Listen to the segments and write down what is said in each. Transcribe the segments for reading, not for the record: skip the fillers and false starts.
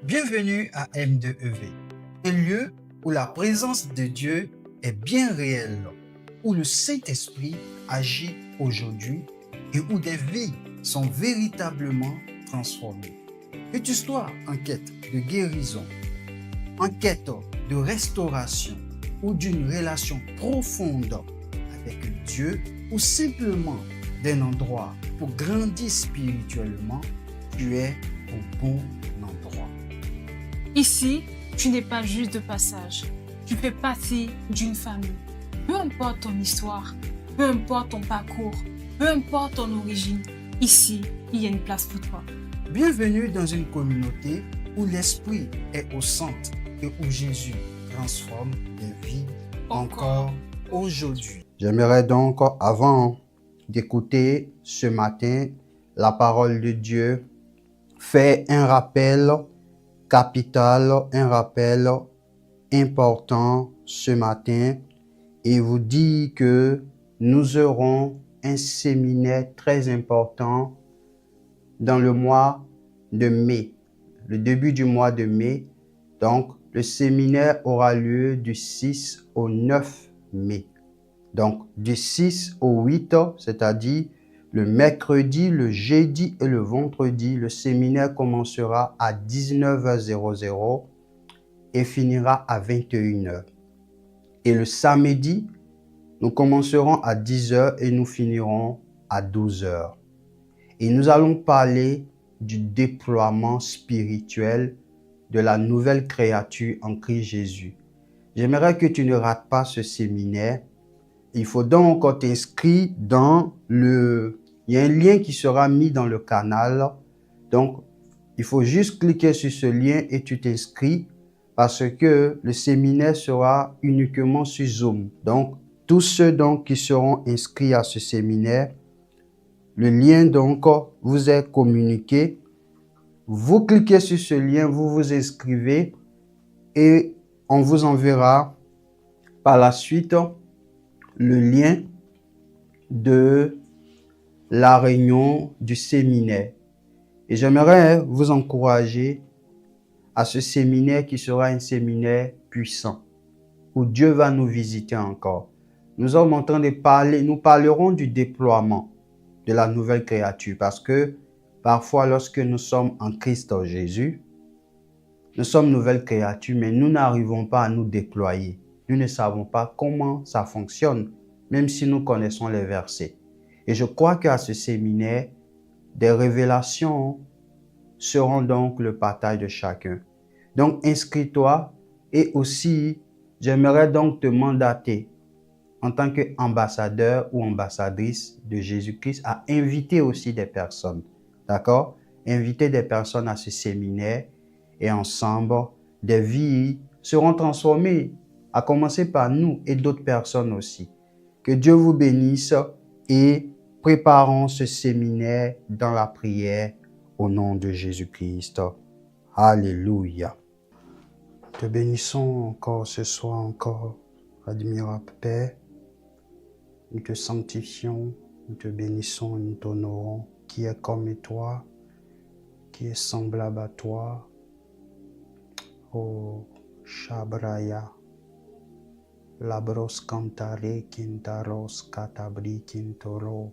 Bienvenue à M2EV, un lieu où la présence de Dieu est bien réelle, où le Saint-Esprit agit aujourd'hui et où des vies sont véritablement transformées. Que tu sois en quête de guérison, en quête de restauration ou d'une relation profonde avec Dieu ou simplement d'un endroit pour grandir spirituellement, tu es au bon endroit. Ici, tu n'es pas juste de passage. Tu fais partie d'une famille. Peu importe ton histoire, peu importe ton parcours, peu importe ton origine, ici, il y a une place pour toi. Bienvenue dans une communauté où l'Esprit est au centre et où Jésus transforme des vies encore aujourd'hui. J'aimerais donc, avant d'écouter ce matin la parole de Dieu, faire un rappel capital, un rappel important ce matin et vous dire que nous aurons un séminaire très important dans le mois de mai, le début du mois de mai. Donc, le séminaire aura lieu du 6 au 9 mai. Donc, du 6 au 8, c'est-à-dire le mercredi, le jeudi et le vendredi, le séminaire commencera à 19h00 et finira à 21h. Et le samedi, nous commencerons à 10h et nous finirons à 12h. Et nous allons parler du déploiement spirituel de la nouvelle créature en Christ Jésus. J'aimerais que tu ne rates pas ce séminaire. Il faut donc t'inscrire dans il y a un lien qui sera mis dans le canal. Donc, il faut juste cliquer sur ce lien et tu t'inscris parce que le séminaire sera uniquement sur Zoom. Donc, tous ceux donc qui seront inscrits à ce séminaire, le lien donc vous est communiqué. Vous cliquez sur ce lien, vous vous inscrivez et on vous enverra par la suite le lien de la réunion du séminaire. Et j'aimerais vous encourager à ce séminaire qui sera un séminaire puissant, où Dieu va nous visiter encore. Nous sommes en train de parler, nous parlerons du déploiement de la nouvelle créature parce que parfois lorsque nous sommes en Christ Jésus, nous sommes nouvelles créatures, mais nous n'arrivons pas à nous déployer. Nous ne savons pas comment ça fonctionne, même si nous connaissons les versets. Et je crois qu'à ce séminaire, des révélations seront donc le partage de chacun. Donc, inscris-toi et aussi, j'aimerais donc te mandater en tant qu'ambassadeur ou ambassadrice de Jésus-Christ à inviter aussi des personnes. D'accord? Inviter des personnes à ce séminaire et ensemble, des vies seront transformées, à commencer par nous et d'autres personnes aussi. Que Dieu vous bénisse et préparons ce séminaire dans la prière au nom de Jésus-Christ. Alléluia. Te bénissons encore ce soir encore, admirable Père. Nous te sanctifions, nous te bénissons et nous t'honorons, qui est comme toi, qui est semblable à toi. Oh, Shabraya, Labros cantare quintaros catabri quintoro,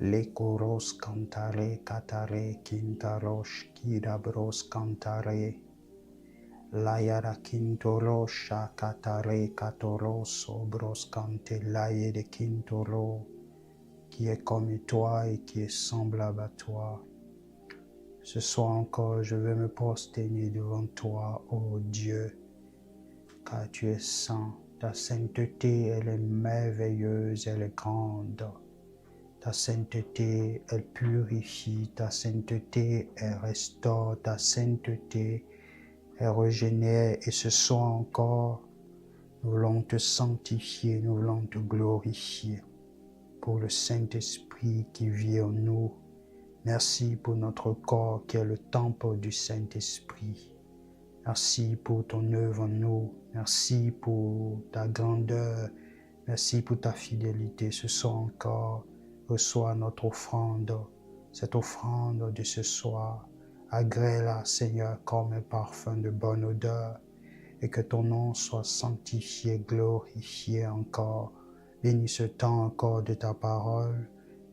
Lecoros cantare catare quintaros kirabros cantare, Layara quintoro shakatare catoro sobros cante laye de quintoro, qui est comme toi et qui est semblable à toi. Ce soir encore, je vais me prosterner devant toi, ô Dieu, car tu es saint. Ta sainteté, elle est merveilleuse, elle est grande. Ta sainteté, elle purifie. Ta sainteté, elle restaure. Ta sainteté, elle régénère. Et ce soir encore, nous voulons te sanctifier, nous voulons te glorifier pour le Saint-Esprit qui vit en nous. Merci pour notre corps qui est le temple du Saint-Esprit. Merci pour ton œuvre en nous. Merci pour ta grandeur. Merci pour ta fidélité. Ce soir encore, reçois notre offrande. Cette offrande de ce soir Agrée-la, Seigneur, comme un parfum de bonne odeur, et que ton nom soit sanctifié, glorifié encore. Bénis ce temps encore de ta parole.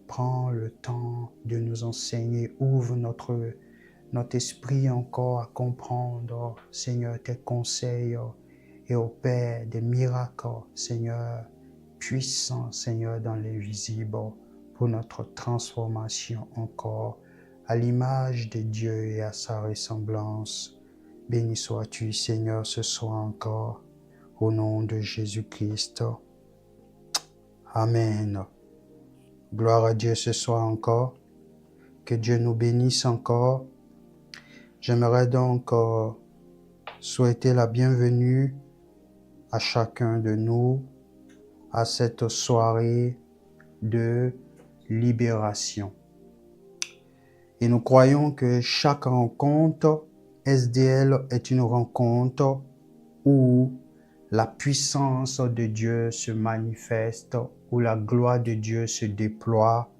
Prends le temps de nous enseigner. Ouvre notre esprit encore à comprendre, Seigneur, tes conseils et opère des miracles, Seigneur, puissants, Seigneur, dans l'invisible, pour notre transformation encore à l'image de Dieu et à sa ressemblance. Béni sois-tu, Seigneur, ce soir encore, au nom de Jésus-Christ. Amen. Gloire à Dieu ce soir encore. Que Dieu nous bénisse encore. J'aimerais donc souhaiter la bienvenue à chacun de nous à cette soirée de libération. Et nous croyons que chaque rencontre SDL est une rencontre où la puissance de Dieu se manifeste, où la gloire de Dieu se déploie,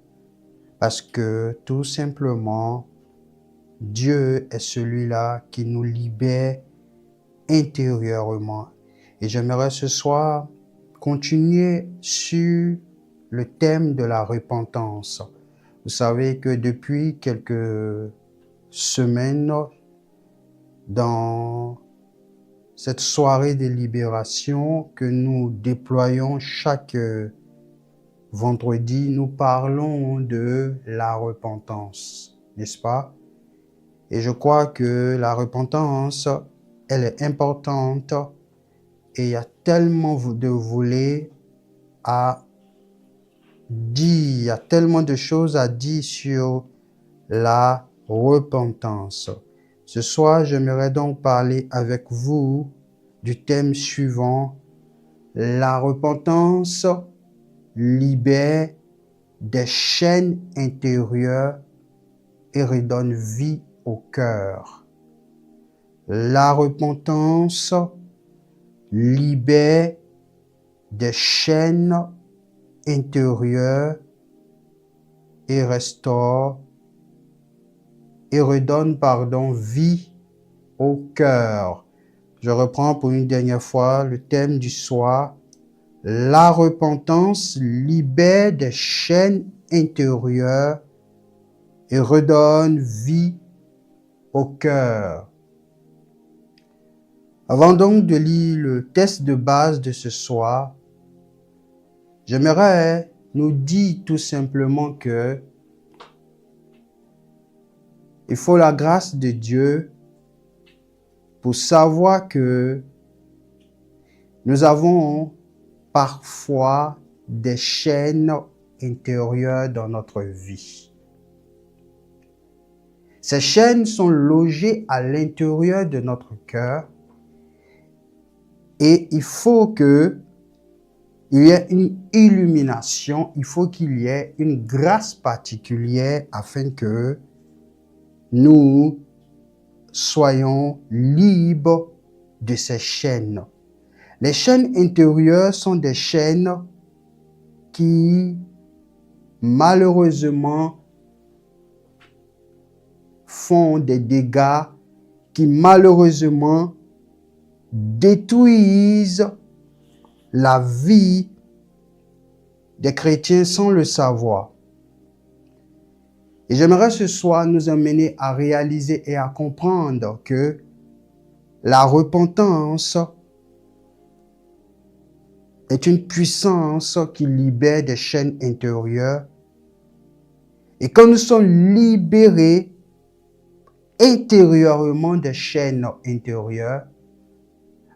parce que tout simplement, Dieu est celui-là qui nous libère intérieurement. Et j'aimerais ce soir continuer sur le thème de la repentance. Vous savez que depuis quelques semaines, dans cette soirée de libération que nous déployons chaque vendredi, nous parlons de la repentance, n'est-ce pas? Et je crois que la repentance, elle est importante et il y a tellement de volets à dire, il y a tellement de choses à dire sur la repentance. Ce soir, j'aimerais donc parler avec vous du thème suivant. La repentance libère des chaînes intérieures et redonne vie au cœur. La repentance libère des chaînes intérieures et restaure et redonne, vie au cœur. Je reprends pour une dernière fois le thème du soir. La repentance libère des chaînes intérieures et redonne vie au cœur. Avant donc de lire le texte de base de ce soir, j'aimerais nous dire tout simplement que il faut la grâce de Dieu pour savoir que nous avons parfois des chaînes intérieures dans notre vie. Ces chaînes sont logées à l'intérieur de notre cœur et il faut qu'il y ait une illumination, il faut qu'il y ait une grâce particulière afin que nous soyons libres de ces chaînes. Les chaînes intérieures sont des chaînes qui, malheureusement, font des dégâts, qui, malheureusement, détruisent la vie des chrétiens sans le savoir. Et j'aimerais ce soir nous amener à réaliser et à comprendre que la repentance est une puissance qui libère des chaînes intérieures. Et quand nous sommes libérés intérieurement des chaînes intérieures,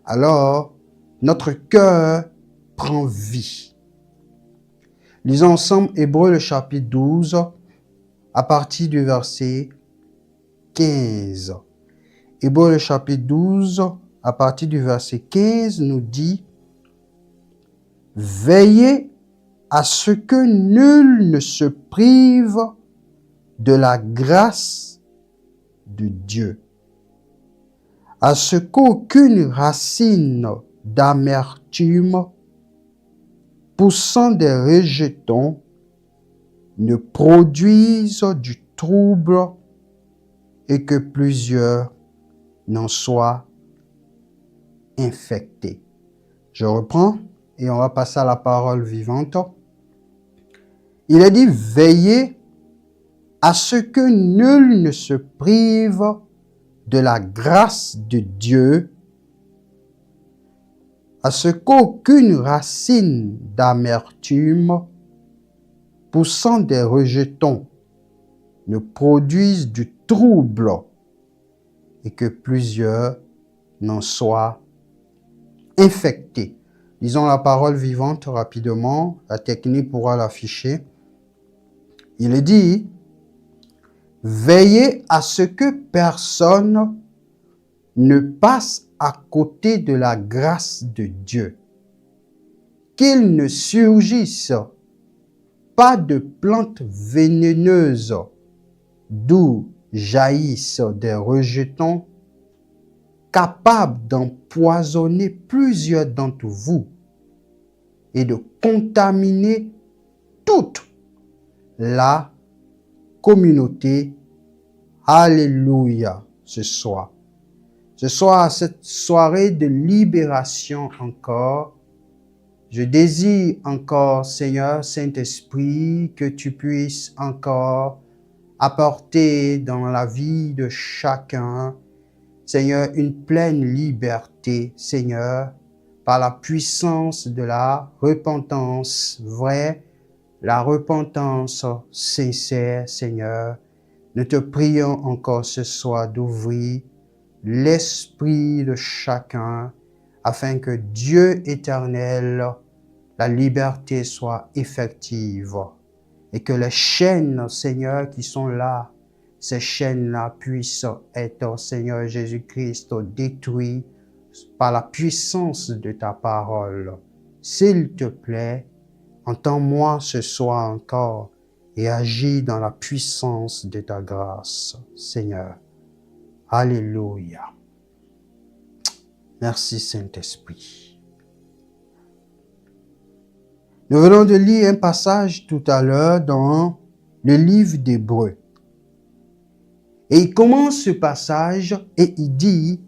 alors notre cœur prend vie. Lisons ensemble Hébreux le chapitre 12 à partir du verset 15. Hébreux le chapitre 12 à partir du verset 15 nous dit: Veillez à ce que nul ne se prive de la grâce de Dieu, à ce qu'aucune racine d'amertume poussant des rejetons ne produise du trouble et que plusieurs n'en soient infectés. Je reprends et on va passer à la parole vivante. Il est dit, veillez à ce que nul ne se prive de la grâce de Dieu, à ce qu'aucune racine d'amertume poussant des rejetons ne produise du trouble et que plusieurs n'en soient infectés. Lisons la parole vivante rapidement, la technique pourra l'afficher. Il est dit, veillez à ce que personne ne passe à côté de la grâce de Dieu, qu'il ne surgisse pas de plantes vénéneuses d'où jaillissent des rejetons capables d'empoisonner plusieurs d'entre vous et de contaminer toute la communauté. Alléluia, ce soir. Ce soir, cette soirée de libération encore, je désire encore, Seigneur, Saint-Esprit, que tu puisses encore apporter dans la vie de chacun, Seigneur, une pleine liberté, Seigneur, par la puissance de la repentance vraie, la repentance sincère, Seigneur. Nous te prions encore ce soir d'ouvrir l'esprit de chacun, afin que Dieu éternel, la liberté soit effective et que les chaînes, Seigneur, qui sont là, ces chaînes-là puissent être, Seigneur Jésus-Christ, détruites par la puissance de ta parole. S'il te plaît, entends-moi ce soir encore et agis dans la puissance de ta grâce, Seigneur. Alléluia. Merci Saint-Esprit. Nous venons de lire un passage tout à l'heure dans le livre d'Hébreux. Et il commence ce passage et il dit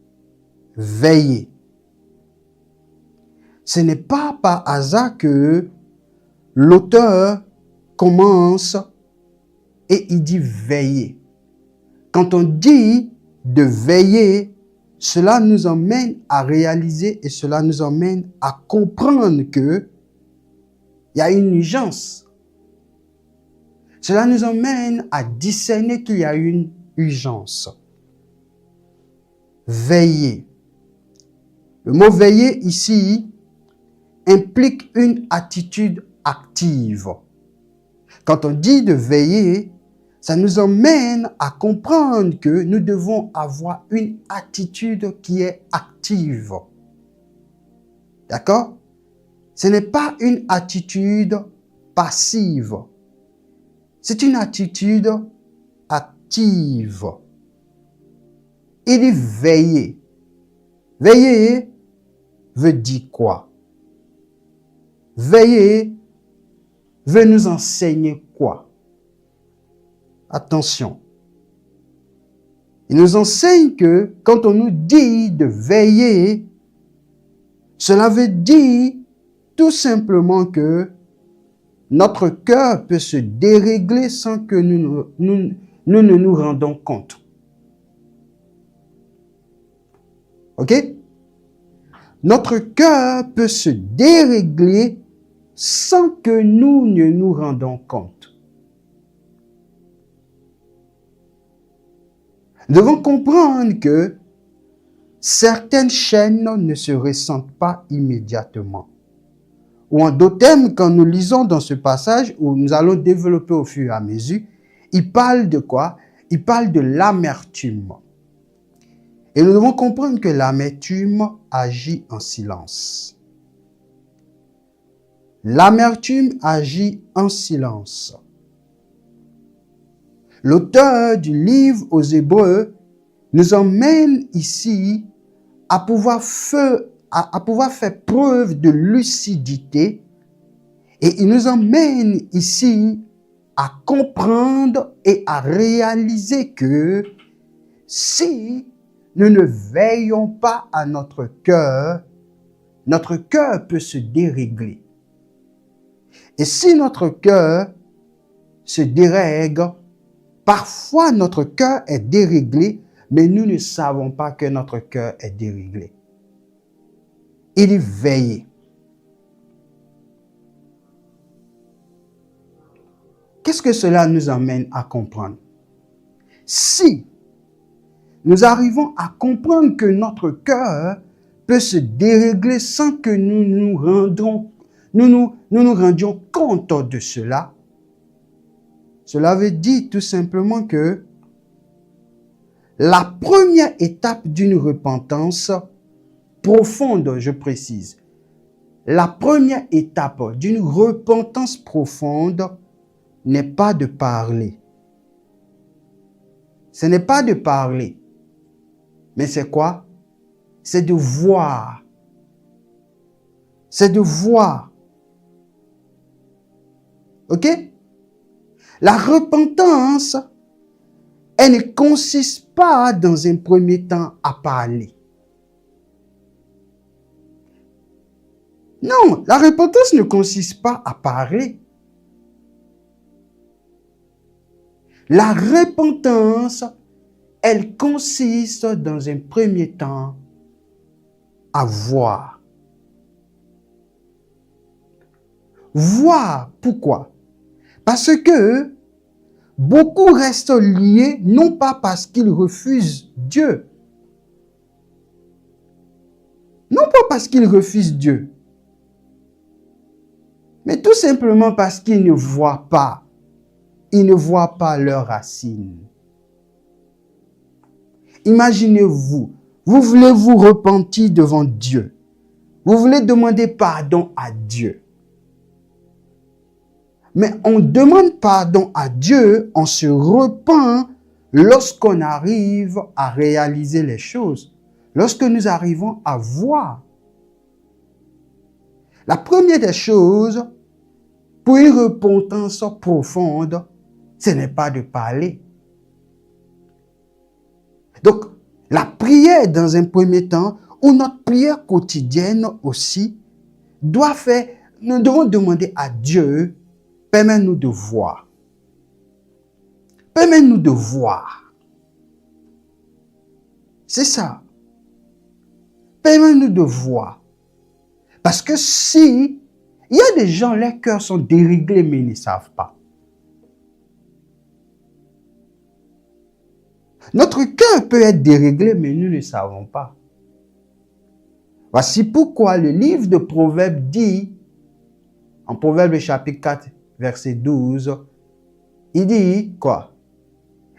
« Veillez ». Ce n'est pas par hasard que l'auteur commence et il dit « Veillez ». Quand on dit de veiller, cela nous emmène à réaliser et cela nous emmène à comprendre que il y a une urgence. Cela nous emmène à discerner qu'il y a une urgence. Veiller. Le mot veiller ici implique une attitude active. Quand on dit de veiller, ça nous emmène à comprendre que nous devons avoir une attitude qui est active. D'accord? Ce n'est pas une attitude passive. C'est une attitude active. Il dit veiller. Veiller veut dire quoi? Veiller veut nous enseigner quoi? Attention. Il nous enseigne que quand on nous dit de veiller, cela veut dire tout simplement que notre cœur peut se dérégler sans que nous ne nous rendons compte. Ok? Notre cœur peut se dérégler sans que nous ne nous rendons compte. Nous devons comprendre que certaines chaînes ne se ressentent pas immédiatement. Ou en d'autres termes, quand nous lisons dans ce passage, où nous allons développer au fur et à mesure, il parle de quoi? Il parle de l'amertume. Et nous devons comprendre que l'amertume agit en silence. L'amertume agit en silence. L'auteur du livre aux Hébreux nous emmène ici à pouvoir faire preuve de lucidité et il nous emmène ici à comprendre et à réaliser que si nous ne veillons pas à notre cœur peut se dérégler. Et si notre cœur se dérègle, parfois notre cœur est déréglé, mais nous ne savons pas que notre cœur est déréglé. Il dit veiller. Qu'est-ce que cela nous amène à comprendre? Si nous arrivons à comprendre que notre cœur peut se dérégler sans que nous nous rendions compte de cela, cela veut dire tout simplement que la première étape d'une repentance profonde, je précise, la première étape d'une repentance profonde n'est pas de parler. Ce n'est pas de parler. Mais c'est quoi? C'est de voir. C'est de voir. Ok? La repentance, elle ne consiste pas dans un premier temps à parler. Non, la repentance ne consiste pas à parler. La repentance, elle consiste dans un premier temps à voir. Voir, pourquoi? Parce que beaucoup restent liés, non pas parce qu'ils refusent Dieu. Non pas parce qu'ils refusent Dieu. Mais tout simplement parce qu'ils ne voient pas. Ils ne voient pas leurs racines. Imaginez-vous, vous voulez vous repentir devant Dieu. Vous voulez demander pardon à Dieu. Mais on demande pardon à Dieu, on se repent lorsqu'on arrive à réaliser les choses. Lorsque nous arrivons à voir. La première des choses, pour une repentance profonde, ce n'est pas de parler. Donc, la prière dans un premier temps, ou notre prière quotidienne aussi, nous devons demander à Dieu, permets-nous de voir. Permets-nous de voir. C'est ça. Permets-nous de voir. Parce que si, il y a des gens, leurs cœurs sont déréglés, mais ils ne savent pas. Notre cœur peut être déréglé, mais nous ne savons pas. Voici pourquoi le livre de Proverbes dit, en Proverbes chapitre 4, verset 12, il dit quoi?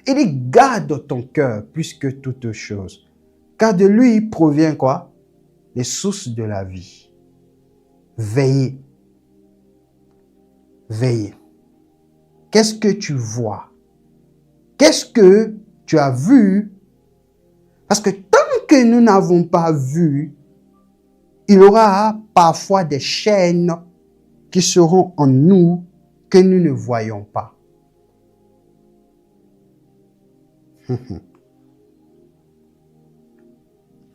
Il dit, garde ton cœur plus que toute chose, car de lui provient quoi? Les sources de la vie. Veillez. Veillez. Qu'est-ce que tu vois? Qu'est-ce que tu as vu? Parce que tant que nous n'avons pas vu, il y aura parfois des chaînes qui seront en nous que nous ne voyons pas.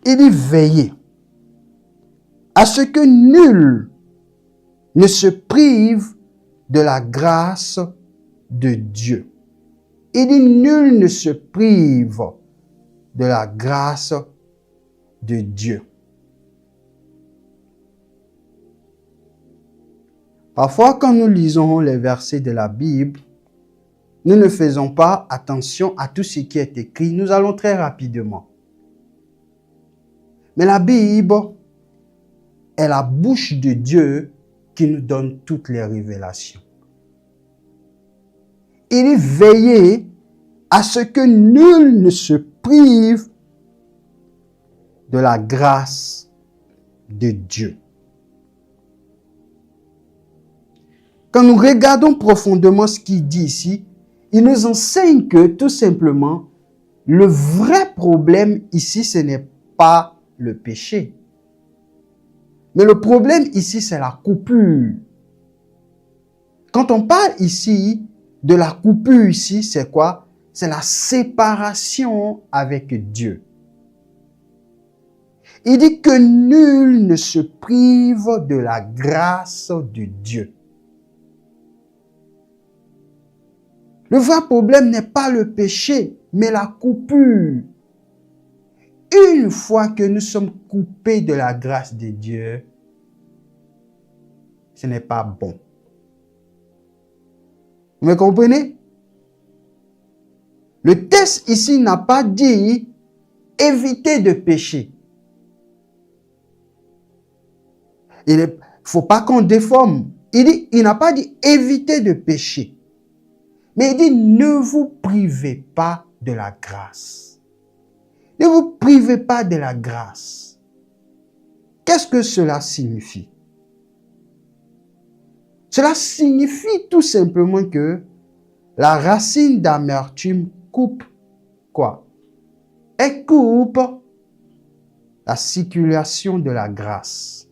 Il dit veillez à ce que nul ne se prive de la grâce de Dieu. Il dit nul ne se prive de la grâce de Dieu. Parfois, quand nous lisons les versets de la Bible, nous ne faisons pas attention à tout ce qui est écrit. Nous allons très rapidement. Mais la Bible est la bouche de Dieu qui nous donne toutes les révélations. Il est veillé à ce que nul ne se prive de la grâce de Dieu. Quand nous regardons profondément ce qu'il dit ici, il nous enseigne que tout simplement, le vrai problème ici, ce n'est pas le péché. Mais le problème ici, c'est la coupure. Quand on parle ici de la coupure ici, c'est quoi? C'est la séparation avec Dieu. Il dit que nul ne se prive de la grâce de Dieu. Le vrai problème n'est pas le péché, mais la coupure. Une fois que nous sommes coupés de la grâce de Dieu, ce n'est pas bon. Vous me comprenez? Le texte ici n'a pas dit éviter de pécher. Il ne faut pas qu'on déforme. Il n'a pas dit éviter de pécher. Mais il dit ne vous privez pas de la grâce. Ne vous privez pas de la grâce. Qu'est-ce que cela signifie? Cela signifie tout simplement que la racine d'amertume coupe quoi? Elle coupe la circulation de la grâce.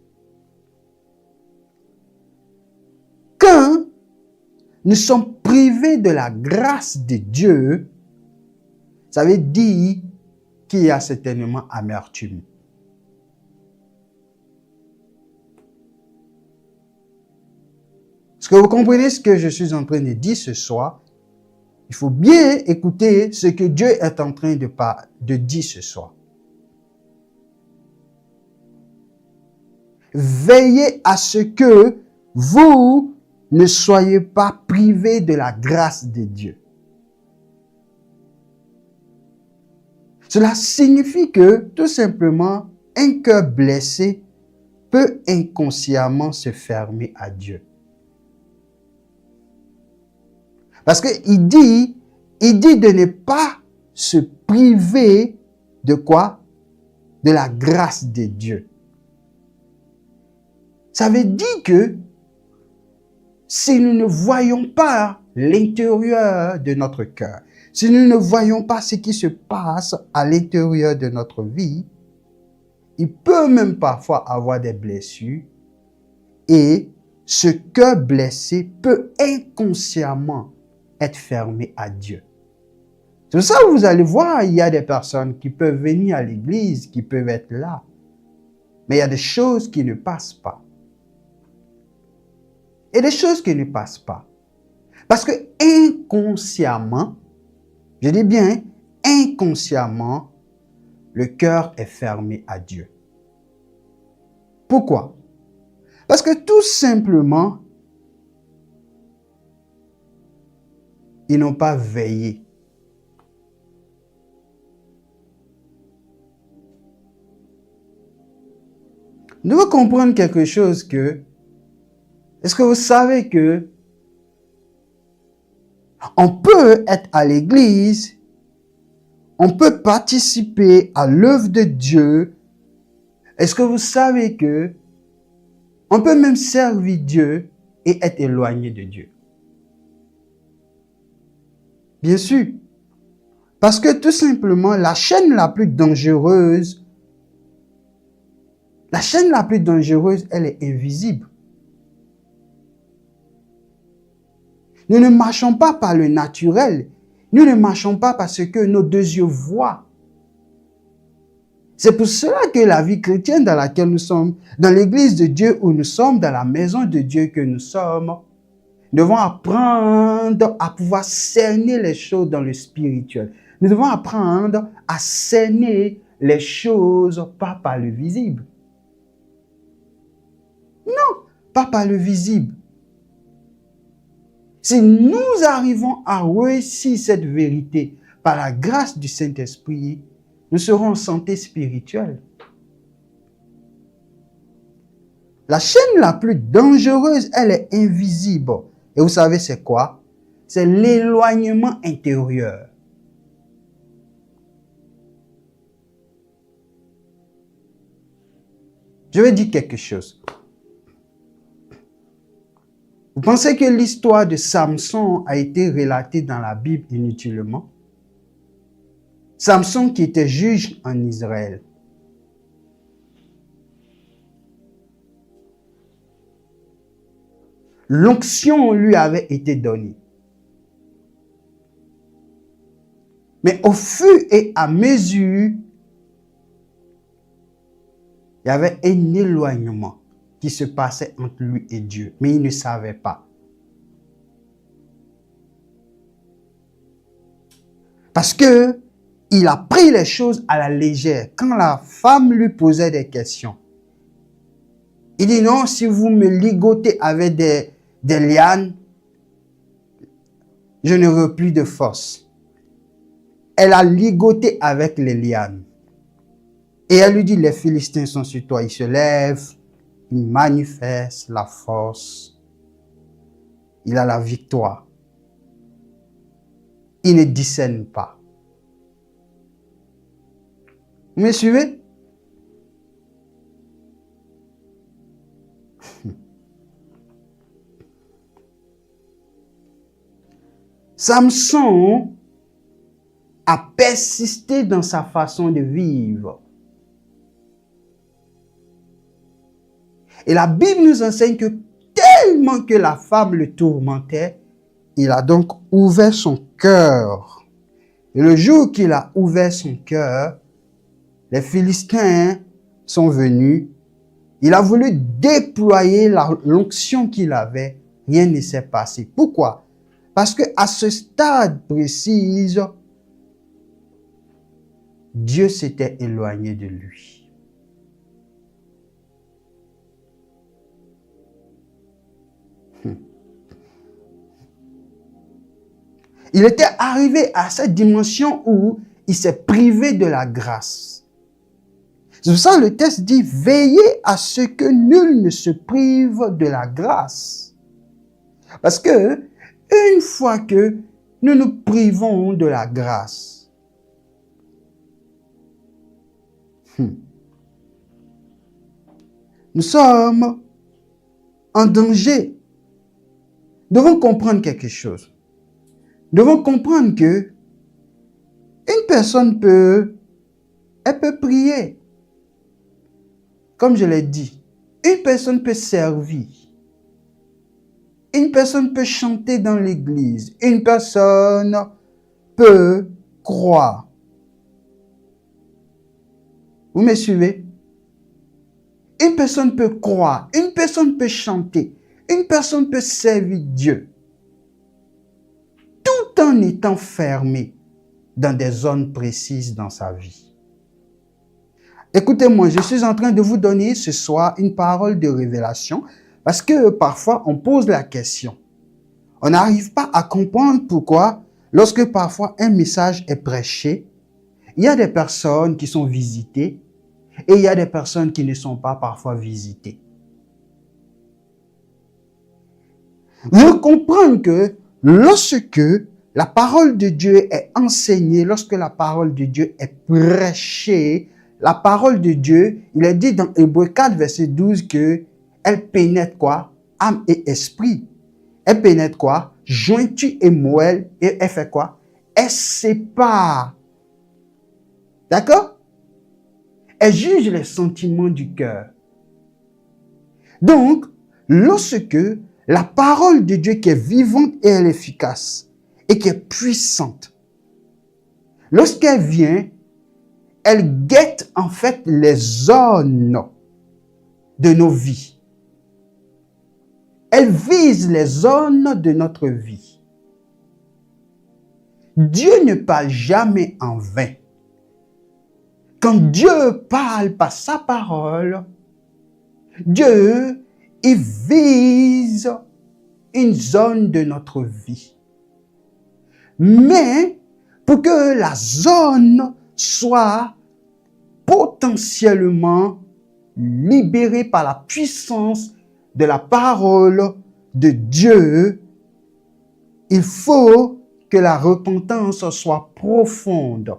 Quand nous sommes privés de la grâce de Dieu, ça veut dire qu'il y a certainement amertume. Est-ce que vous comprenez ce que je suis en train de dire ce soir? Il faut bien écouter ce que Dieu est en train de dire ce soir. Veillez à ce que vous ne soyez pas privés de la grâce de Dieu. Cela signifie que, tout simplement, un cœur blessé peut inconsciemment se fermer à Dieu. Parce qu'il dit de ne pas se priver de quoi? De la grâce de Dieu. Ça veut dire que si nous ne voyons pas l'intérieur de notre cœur, si nous ne voyons pas ce qui se passe à l'intérieur de notre vie, il peut même parfois avoir des blessures et ce cœur blessé peut inconsciemment être fermé à Dieu. C'est pour ça que vous allez voir, il y a des personnes qui peuvent venir à l'église, qui peuvent être là, mais il y a des choses qui ne passent pas. Et des choses qui ne passent pas. Parce que inconsciemment, je dis bien inconsciemment, le cœur est fermé à Dieu. Pourquoi? Parce que tout simplement, ils n'ont pas veillé. Nous devons comprendre quelque chose que, est-ce que vous savez que on peut être à l'église, on peut participer à l'œuvre de Dieu. Est-ce que vous savez que on peut même servir Dieu et être éloigné de Dieu? Bien sûr. Parce que tout simplement, la chaîne la plus dangereuse, elle est invisible. Nous ne marchons pas par le naturel. Nous ne marchons pas parce que nos deux yeux voient. C'est pour cela que la vie chrétienne dans laquelle nous sommes, dans l'église de Dieu où nous sommes, dans la maison de Dieu que nous sommes, nous devons apprendre à pouvoir cerner les choses dans le spirituel. Nous devons apprendre à cerner les choses pas par le visible. Non, pas par le visible. Si nous arrivons à réussir cette vérité par la grâce du Saint-Esprit, nous serons en santé spirituelle. La chaîne la plus dangereuse, elle est invisible. Et vous savez c'est quoi? C'est l'éloignement intérieur. Je vais dire quelque chose. Vous pensez que l'histoire de Samson a été relatée dans la Bible inutilement? Samson qui était juge en Israël. L'onction lui avait été donnée. Mais au fur et à mesure, il y avait un éloignement qui se passait entre lui et Dieu, mais il ne savait pas. Parce que il a pris les choses à la légère. Quand la femme lui posait des questions, il dit non, si vous me ligotez avec des lianes, je n'aurai plus de force. Elle a ligoté avec les lianes. Et elle lui dit, les Philistins sont sur toi. Il se lève, il manifeste la force. Il a la victoire. Il ne discerne pas. Vous me suivez? Samson a persisté dans sa façon de vivre. Et la Bible nous enseigne que tellement que la femme le tourmentait, il a donc ouvert son cœur. Et le jour qu'il a ouvert son cœur, les Philistins sont venus. Il a voulu déployer l'onction qu'il avait. Rien ne s'est passé. Pourquoi? Parce qu'à ce stade précis, Dieu s'était éloigné de lui. Il était arrivé à cette dimension où il s'est privé de la grâce. C'est pour ça que le texte dit, veillez à ce que nul ne se prive de la grâce. Parce que, une fois que nous nous privons de la grâce, nous sommes en danger. Nous devons comprendre quelque chose. Nous devons comprendre que une personne peut prier. Comme je l'ai dit, une personne peut servir. Une personne peut chanter dans l'église. Une personne peut croire. Vous me suivez? Une personne peut croire. Une personne peut chanter. Une personne peut servir Dieu. Tout en étant fermé dans des zones précises dans sa vie. Écoutez-moi, je suis en train de vous donner ce soir une parole de révélation parce que parfois on pose la question. On n'arrive pas à comprendre pourquoi, lorsque parfois un message est prêché, il y a des personnes qui sont visitées et il y a des personnes qui ne sont pas parfois visitées. Je comprends que lorsque la parole de Dieu est enseignée, lorsque la parole de Dieu est prêchée, la parole de Dieu, il est dit dans Hébreux 4, verset 12 que elle pénètre quoi? Âme et esprit. Elle pénètre quoi? Jointure et moelle. Et elle fait quoi? Elle sépare. D'accord? Elle juge les sentiments du cœur. Donc, lorsque la parole de Dieu qui est vivante et elle est efficace et qui est puissante, lorsqu'elle vient, elle guette en fait les zones de nos vies. Elle vise les zones de notre vie. Dieu ne parle jamais en vain. Quand Dieu parle par sa parole, Dieu, il vise une zone de notre vie. Mais pour que la zone soit potentiellement libérée par la puissance de la parole de Dieu, il faut que la repentance soit profonde.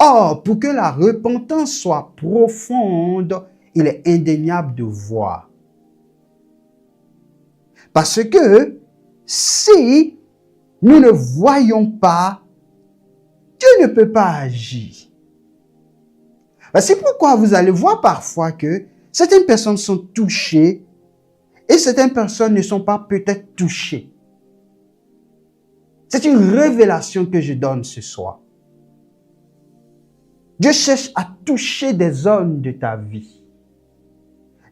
Or, pour que la repentance soit profonde, il est indéniable de voir. Parce que si nous ne voyons pas, Dieu ne peut pas agir. C'est pourquoi vous allez voir parfois que certaines personnes sont touchées et certaines personnes ne sont pas peut-être touchées. C'est une révélation que je donne ce soir. Dieu cherche à toucher des zones de ta vie.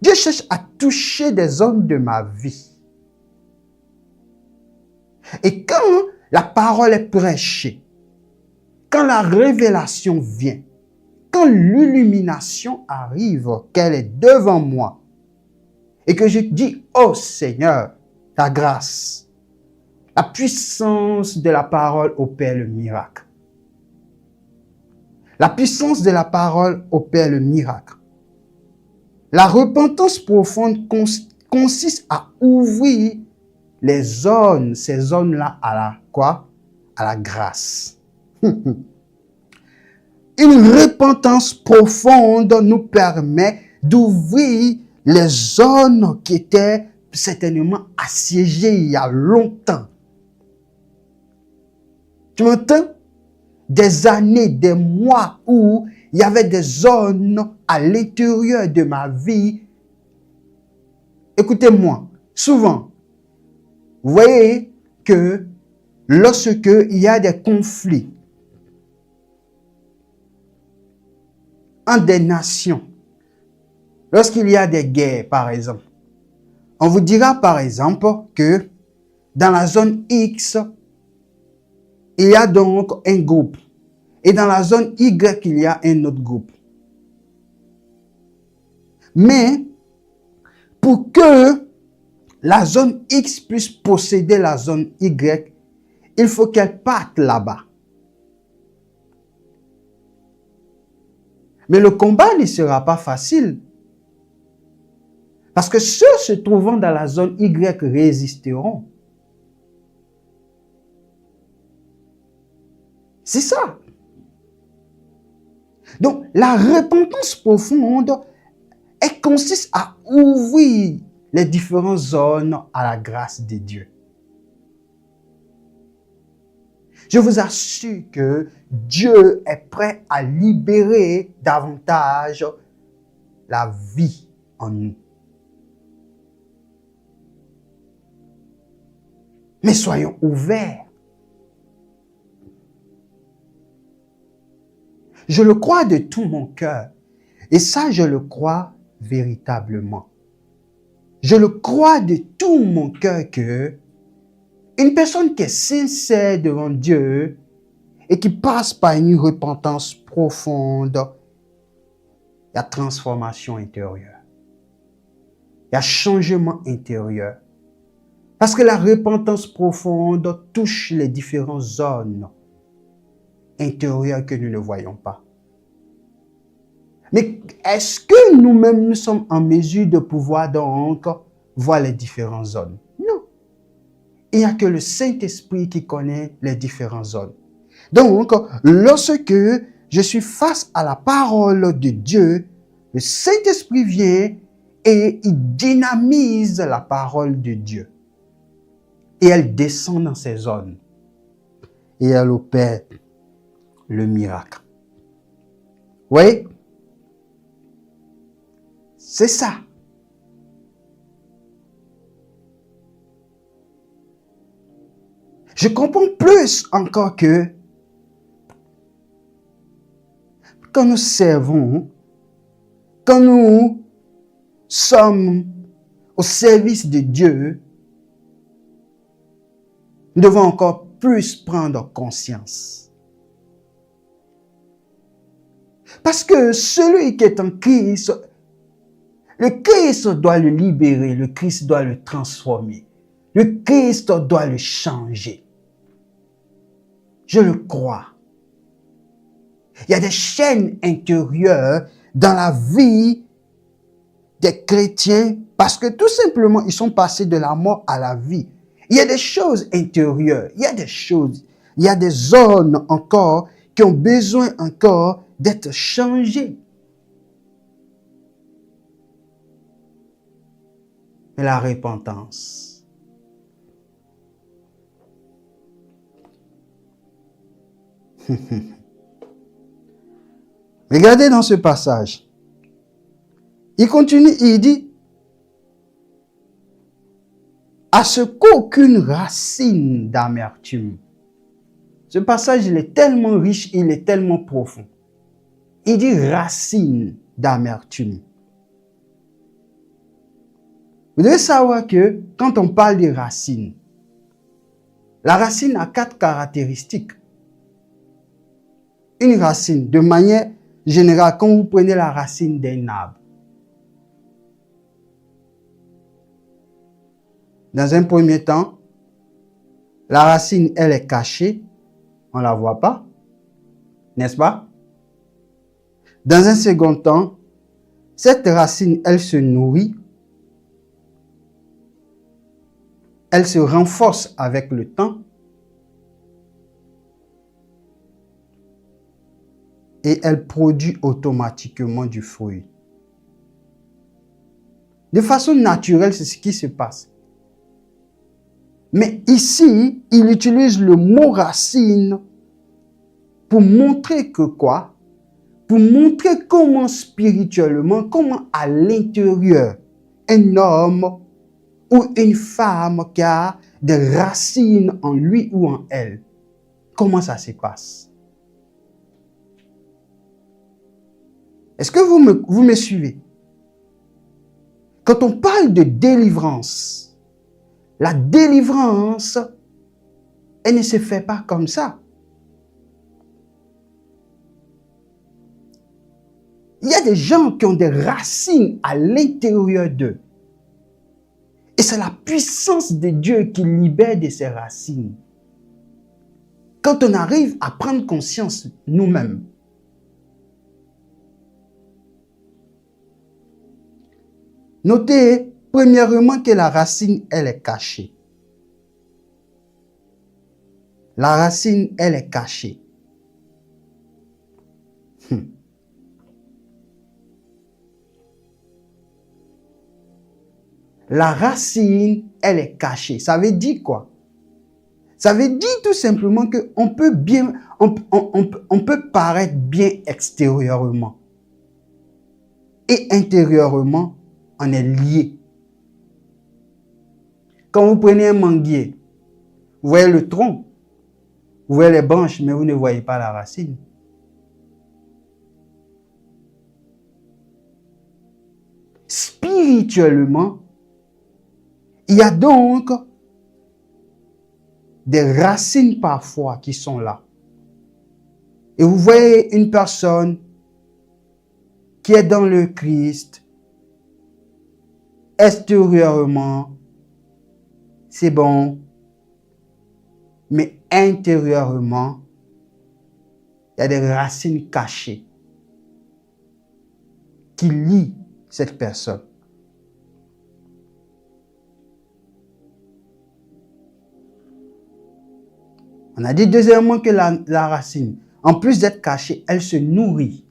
Dieu cherche à toucher des zones de ma vie. Et quand la parole est prêchée, quand la révélation vient, quand l'illumination arrive, qu'elle est devant moi, et que je dis, oh Seigneur, ta grâce, la puissance de la parole opère le miracle. La puissance de la parole opère le miracle. La repentance profonde consiste à ouvrir les zones, ces zones-là à la quoi? À la grâce. Une repentance profonde nous permet d'ouvrir les zones qui étaient certainement assiégées il y a longtemps. Tu m'entends? Des années, des mois où il y avait des zones à l'intérieur de ma vie. Écoutez-moi, souvent, vous voyez que lorsque il y a des conflits entre des nations, lorsqu'il y a des guerres, par exemple, on vous dira par exemple que dans la zone X, il y a donc un groupe. Et dans la zone Y, il y a un autre groupe. Mais, pour que la zone X puisse posséder la zone Y, il faut qu'elle parte là-bas. Mais le combat ne sera pas facile. Parce que ceux se trouvant dans la zone Y résisteront. C'est ça. Donc, la repentance profonde, elle consiste à ouvrir les différentes zones à la grâce de Dieu. Je vous assure que Dieu est prêt à libérer davantage la vie en nous. Mais soyons ouverts. Je le crois de tout mon cœur. Et ça, je le crois véritablement. Je le crois de tout mon cœur que une personne qui est sincère devant Dieu et qui passe par une repentance profonde, il y a transformation intérieure. Il y a changement intérieur. Parce que la repentance profonde touche les différentes zones intérieures que nous ne voyons pas. Mais est-ce que nous-mêmes nous sommes en mesure de pouvoir donc voir les différentes zones? Non. Il n'y a que le Saint-Esprit qui connaît les différentes zones. Donc, lorsque je suis face à la parole de Dieu, le Saint-Esprit vient et il dynamise la parole de Dieu. Et elle descend dans ces zones. Et elle opère le miracle. Oui? C'est ça. Je comprends plus encore que quand nous servons, quand nous sommes au service de Dieu, nous devons encore plus prendre conscience. Parce que celui qui est en Christ, le Christ doit le libérer, le Christ doit le transformer, le Christ doit le changer. Je le crois. Il y a des chaînes intérieures dans la vie des chrétiens parce que tout simplement, ils sont passés de la mort à la vie. Il y a des choses intérieures, il y a des zones encore qui ont besoin encore d'être changées. Mais la repentance, regardez dans ce passage. Il continue, il dit, à ce qu'aucune racine d'amertume. Ce passage, il est tellement riche, il est tellement profond. Il dit racine d'amertume. Vous devez savoir que quand on parle de racine, la racine a 4 caractéristiques. Une racine, de manière générale, quand vous prenez la racine d'un arbre, dans un premier temps, la racine, elle est cachée, on ne la voit pas, n'est-ce pas? Dans un second temps, cette racine, elle se nourrit, elle se renforce avec le temps et elle produit automatiquement du fruit. De façon naturelle, c'est ce qui se passe. Mais ici, il utilise le mot racine pour montrer que quoi? Pour montrer comment spirituellement, comment à l'intérieur, un homme ou une femme qui a des racines en lui ou en elle, comment ça se passe? Est-ce que vous me suivez? Quand on parle de délivrance, la délivrance, elle ne se fait pas comme ça. Il y a des gens qui ont des racines à l'intérieur d'eux. Et c'est la puissance de Dieu qui libère de ces racines. Quand on arrive à prendre conscience nous-mêmes. Notez, premièrement, que la racine, elle est cachée. La racine, elle est cachée. La racine, elle est cachée. Ça veut dire quoi? Ça veut dire tout simplement qu'on peut on peut paraître bien extérieurement. Et intérieurement, on est lié. Quand vous prenez un manguier, vous voyez le tronc, vous voyez les branches, mais vous ne voyez pas la racine. Spirituellement, il y a donc des racines parfois qui sont là. Et vous voyez une personne qui est dans le Christ, extérieurement, c'est bon, mais intérieurement, il y a des racines cachées qui lient cette personne. On a dit deuxièmement que la racine, en plus d'être cachée, elle se nourrit.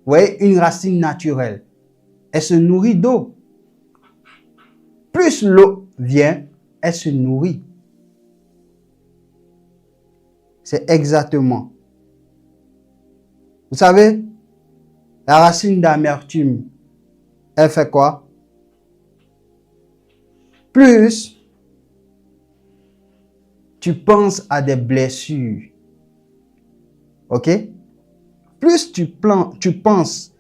Vous voyez, une racine naturelle, elle se nourrit d'eau. Plus l'eau vient, elle se nourrit. C'est exactement. Vous savez, la racine d'amertume, elle fait quoi? Plus tu penses à des blessures, ok? Plus tu penses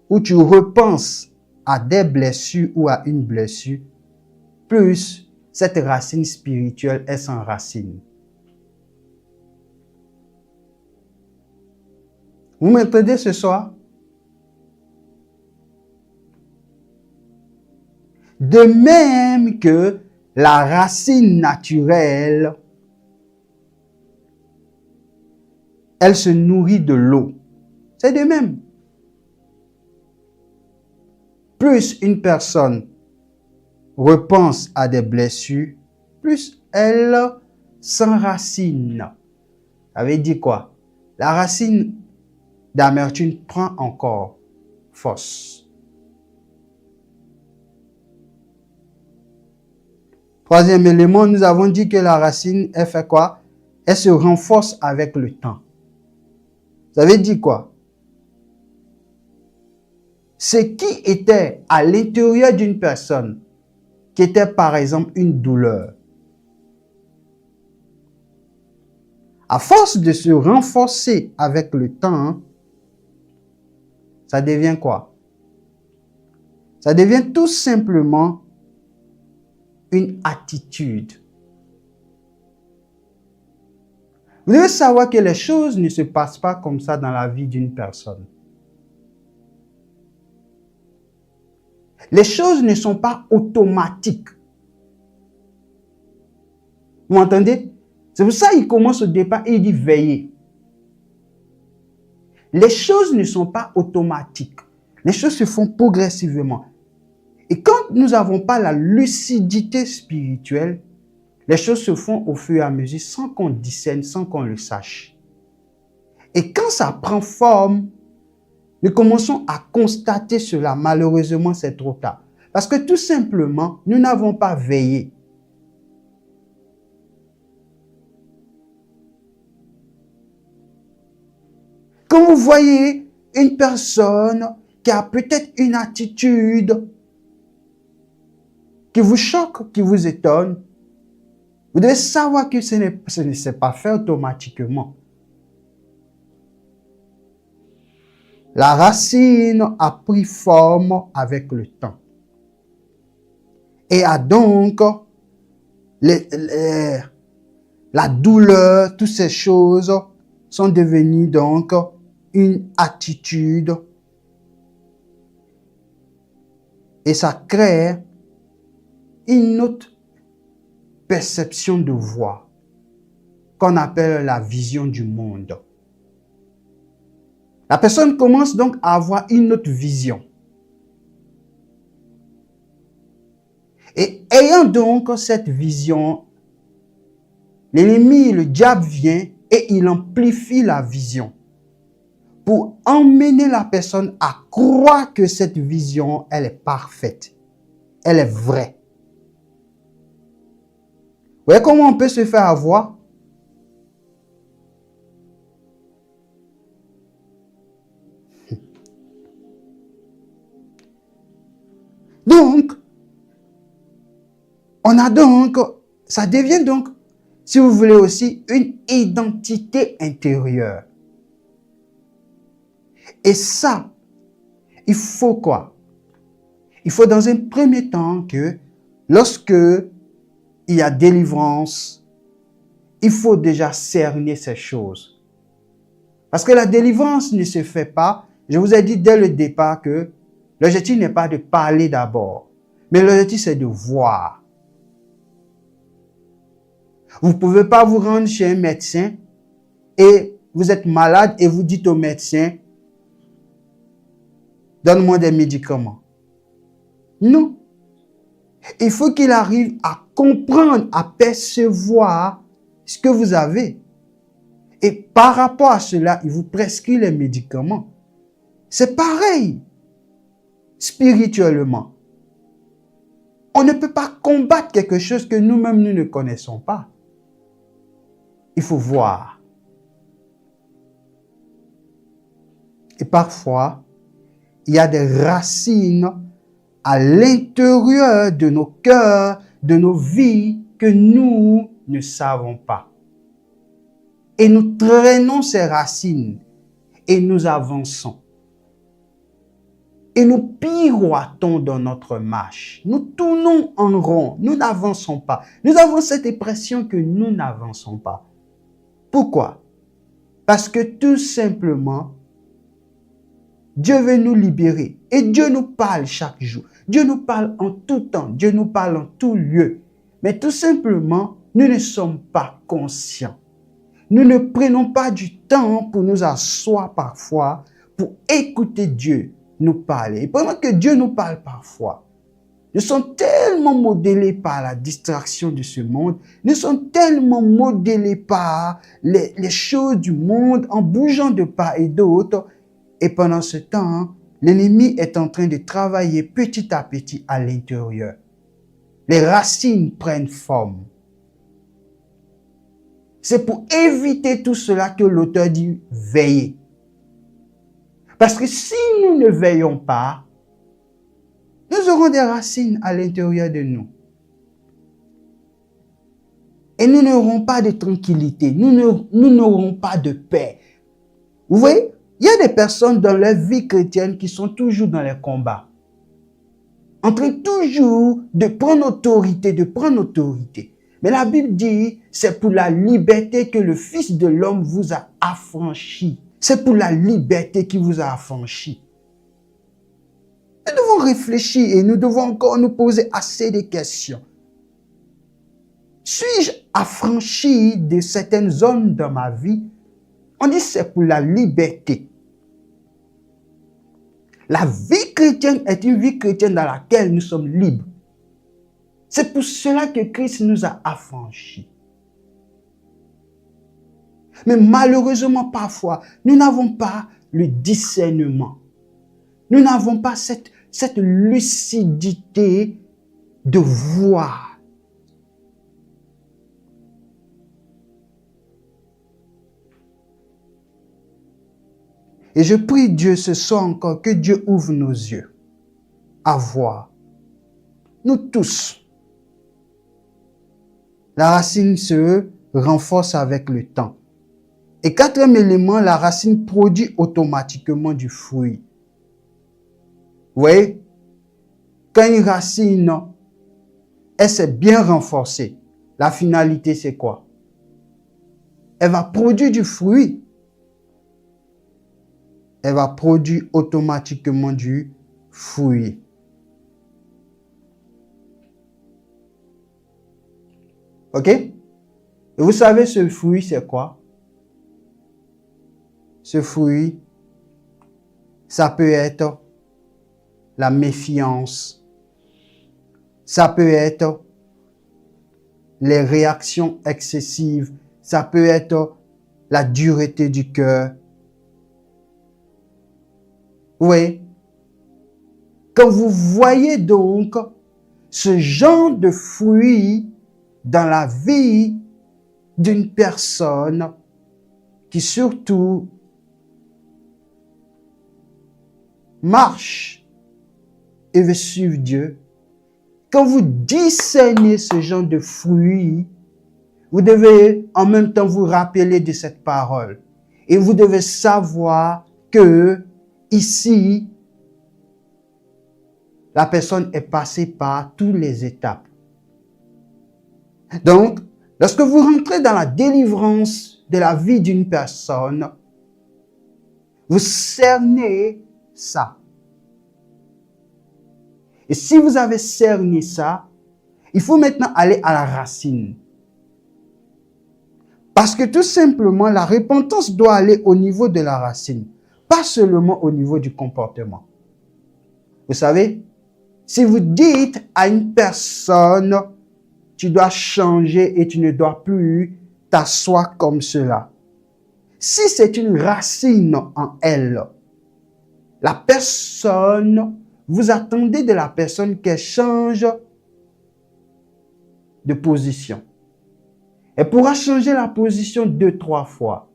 ou tu repenses à des blessures ou à une blessure, plus cette racine spirituelle est sans racine. Vous m'entendez ce soir? De même que la racine naturelle, elle se nourrit de l'eau. C'est de même. Plus une personne repense à des blessures, plus elle s'enracine. Ça veut dire quoi? La racine d'amertume prend encore force. Troisième élément, nous avons dit que la racine, elle fait quoi? Elle se renforce avec le temps. Ça veut dire quoi? Ce qui était à l'intérieur d'une personne, qui était par exemple une douleur, à force de se renforcer avec le temps, ça devient quoi? Ça devient tout simplement une attitude. Vous devez savoir que les choses ne se passent pas comme ça dans la vie d'une personne. Les choses ne sont pas automatiques. Vous m'entendez? C'est pour ça qu'il commence au départ et il dit veiller. Les choses ne sont pas automatiques. Les choses se font progressivement. Et quand nous n'avons pas la lucidité spirituelle, les choses se font au fur et à mesure sans qu'on discerne, sans qu'on le sache. Et quand ça prend forme, nous commençons à constater cela. Malheureusement, c'est trop tard. Parce que tout simplement, nous n'avons pas veillé. Quand vous voyez une personne qui a peut-être une attitude qui vous choque, qui vous étonne, vous devez savoir que ce ne s'est pas fait automatiquement. La racine a pris forme avec le temps. Et a donc la douleur, toutes ces choses sont devenues donc une attitude. Et ça crée une autre perception de voir qu'on appelle la vision du monde. La personne commence donc à avoir une autre vision. Et ayant donc cette vision, l'ennemi, le diable vient et il amplifie la vision pour emmener la personne à croire que cette vision, elle est parfaite, elle est vraie. Vous voyez comment on peut se faire avoir? Donc, ça devient donc, si vous voulez aussi, une identité intérieure. Et ça, il faut quoi? Il faut dans un premier temps que lorsque il y a délivrance, il faut déjà cerner ces choses. Parce que la délivrance ne se fait pas, je vous ai dit dès le départ que l'objectif n'est pas de parler d'abord, mais l'objectif c'est de voir. Vous ne pouvez pas vous rendre chez un médecin et vous êtes malade et vous dites au médecin, donne-moi des médicaments. Non. Il faut qu'il arrive à comprendre, à percevoir ce que vous avez. Et par rapport à cela, il vous prescrit les médicaments. C'est pareil, spirituellement. On ne peut pas combattre quelque chose que nous-mêmes, nous ne connaissons pas. Il faut voir. Et parfois, il y a des racines à l'intérieur de nos cœurs, de nos vies, que nous ne savons pas. Et nous traînons ces racines et nous avançons. Et nous pirouettons dans notre marche. Nous tournons en rond, nous n'avançons pas. Nous avons cette impression que nous n'avançons pas. Pourquoi? Parce que tout simplement, Dieu veut nous libérer. Et Dieu nous parle chaque jour. Dieu nous parle en tout temps. Dieu nous parle en tout lieu. Mais tout simplement, nous ne sommes pas conscients. Nous ne prenons pas du temps pour nous asseoir parfois, pour écouter Dieu nous parler. Et pendant que Dieu nous parle parfois, nous sommes tellement modélés par la distraction de ce monde. Nous sommes tellement modélés par les choses du monde en bougeant de part et d'autre. Et pendant ce temps, l'ennemi est en train de travailler petit à petit à l'intérieur. Les racines prennent forme. C'est pour éviter tout cela que l'auteur dit veiller. Parce que si nous ne veillons pas, nous aurons des racines à l'intérieur de nous. Et nous n'aurons pas de tranquillité. Nous n'aurons pas de paix. Vous voyez, Il y a des personnes dans leur vie chrétienne qui sont toujours dans les combats. En train toujours de prendre autorité, Mais la Bible dit, c'est pour la liberté que le Fils de l'homme vous a affranchi. C'est pour la liberté qu'il vous a affranchi. Nous devons réfléchir et nous devons encore nous poser assez de questions. Suis-je affranchi de certaines zones dans ma vie? On dit c'est pour la liberté. La vie chrétienne est une vie chrétienne dans laquelle nous sommes libres. C'est pour cela que Christ nous a affranchis. Mais malheureusement, parfois, nous n'avons pas le discernement. Nous n'avons pas cette lucidité de voir. Et je prie Dieu ce soir encore que Dieu ouvre nos yeux à voir. Nous tous. La racine se renforce avec le temps. Et quatrième élément, la racine produit automatiquement du fruit. Vous voyez, quand une racine, elle s'est bien renforcée, la finalité c'est quoi? Elle va produire du fruit. Elle va produire automatiquement du fruit. Ok? Et vous savez ce fruit c'est quoi? Ce fruit, ça peut être la méfiance. Ça peut être les réactions excessives. Ça peut être la dureté du cœur. Oui. Quand vous voyez donc ce genre de fruit dans la vie d'une personne qui surtout marche et veut suivre Dieu, quand vous discernez ce genre de fruit, vous devez en même temps vous rappeler de cette parole. Et vous devez savoir que ici, la personne est passée par toutes les étapes. Donc, lorsque vous rentrez dans la délivrance de la vie d'une personne, vous cernez ça. Et si vous avez cerné ça, il faut maintenant aller à la racine. Parce que tout simplement, la repentance doit aller au niveau de la racine, pas seulement au niveau du comportement. Vous savez, si vous dites à une personne, tu dois changer et tu ne dois plus t'asseoir comme cela. Si c'est une racine en elle, la personne, vous attendez de la personne qu'elle change de position. Elle pourra changer la position 2-3 fois.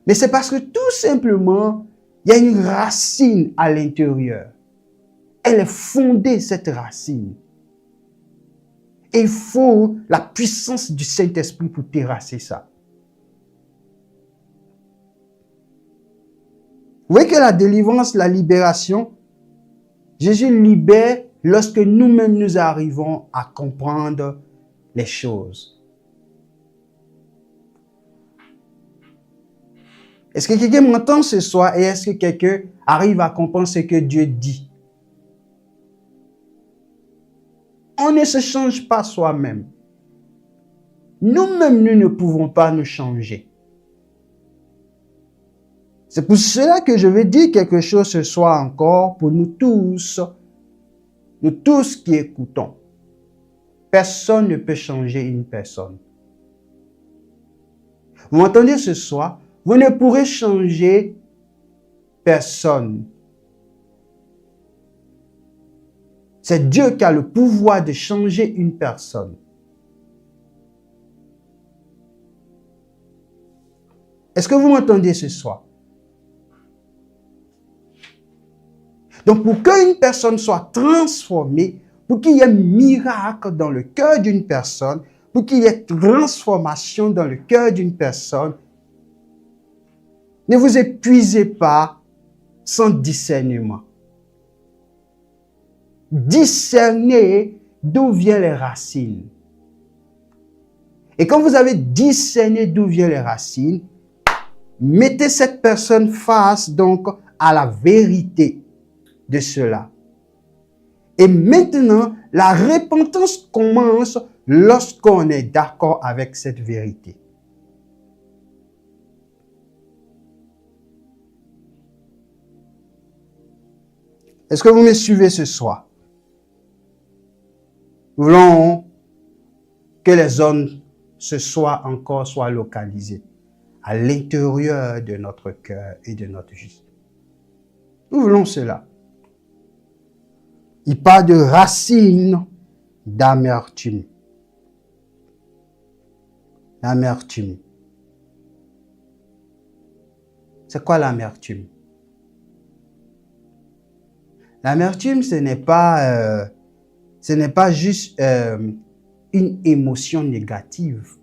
Mais c'est parce que tout simplement, il y a une racine à l'intérieur. Elle est fondée, cette racine. Et il faut la puissance du Saint-Esprit pour terrasser ça. Vous voyez que la délivrance, la libération, Jésus libère lorsque nous-mêmes nous arrivons à comprendre les choses. Est-ce que quelqu'un m'entend ce soir et est-ce que quelqu'un arrive à comprendre ce que Dieu dit? On ne se change pas soi-même. Nous-mêmes, nous ne pouvons pas nous changer. C'est pour cela que je vais dire quelque chose ce soir encore pour nous tous qui écoutons. Personne ne peut changer une personne. Vous m'entendez ce soir? Vous ne pourrez changer personne. C'est Dieu qui a le pouvoir de changer une personne. Est-ce que vous m'entendez ce soir? Donc, pour qu'une personne soit transformée, pour qu'il y ait un miracle dans le cœur d'une personne, pour qu'il y ait transformation dans le cœur d'une personne, Ne vous épuisez pas sans discernement. Discernez d'où viennent les racines. Et quand vous avez discerné d'où viennent les racines, mettez cette personne face donc à la vérité de cela. Et maintenant, la repentance commence lorsqu'on est d'accord avec cette vérité. Est-ce que vous me suivez ce soir? Nous voulons que les zones ce soir encore soient localisées à l'intérieur de notre cœur et de notre vie. Nous voulons cela. Il parle de racines d'amertume. L'amertume. C'est quoi l'amertume? L'amertume, ce n'est pas juste une émotion négative.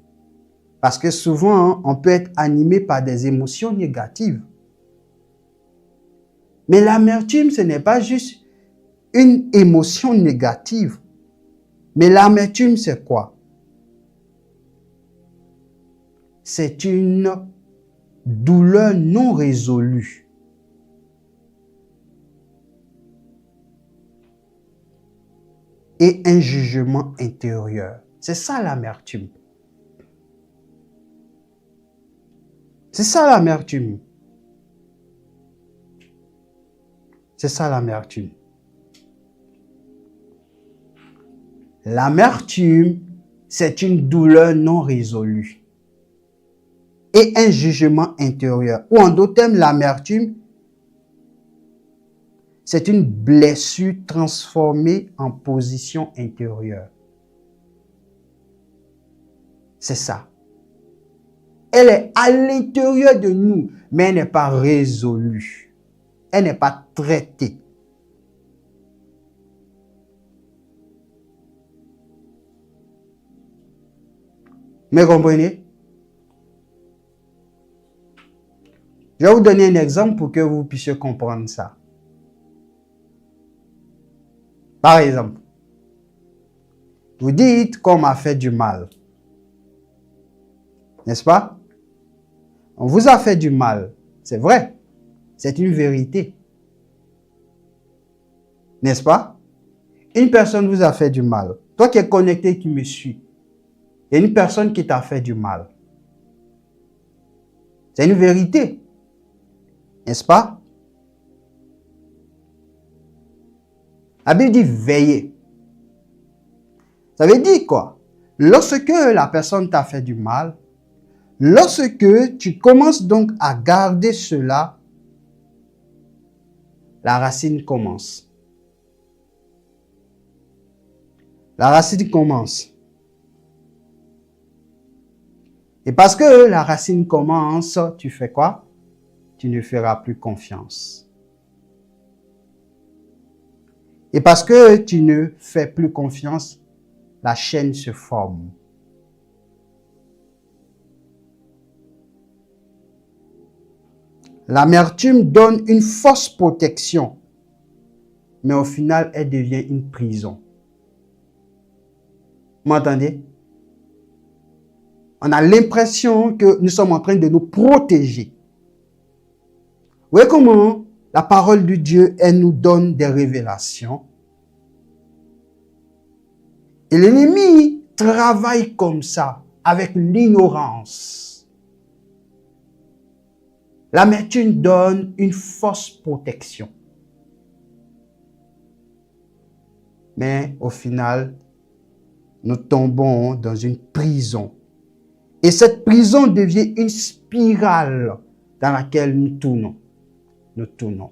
Parce que souvent, on peut être animé par des émotions négatives. Mais l'amertume, ce n'est pas juste une émotion négative. Mais l'amertume, c'est quoi? C'est une douleur non résolue. Et un jugement intérieur. C'est ça l'amertume. C'est ça l'amertume. C'est ça l'amertume. L'amertume, c'est une douleur non résolue et un jugement intérieur. Ou en d'autres termes, l'amertume, c'est une blessure transformée en position intérieure. C'est ça. Elle est à l'intérieur de nous, mais elle n'est pas résolue. Elle n'est pas traitée. Mais comprenez? Je vais vous donner un exemple pour que vous puissiez comprendre ça. Par exemple, vous dites qu'on m'a fait du mal. N'est-ce pas? On vous a fait du mal. C'est vrai. C'est une vérité. N'est-ce pas? Une personne vous a fait du mal. Toi qui es connecté, qui me suis. Il y a une personne qui t'a fait du mal. C'est une vérité. N'est-ce pas? La Bible dit veiller. Ça veut dire quoi? Lorsque la personne t'a fait du mal, lorsque tu commences donc à garder cela, la racine commence. La racine commence. Et parce que la racine commence, tu fais quoi? Tu ne feras plus confiance. Et parce que tu ne fais plus confiance, la chaîne se forme. L'amertume donne une fausse protection, mais au final, elle devient une prison. Vous m'entendez? On a l'impression que nous sommes en train de nous protéger. Vous voyez comment la parole de Dieu, elle nous donne des révélations. Et l'ennemi travaille comme ça, avec l'ignorance. L'amertume donne une fausse protection. Mais au final, nous tombons dans une prison. Et cette prison devient une spirale dans laquelle nous tournons. Nous tournons.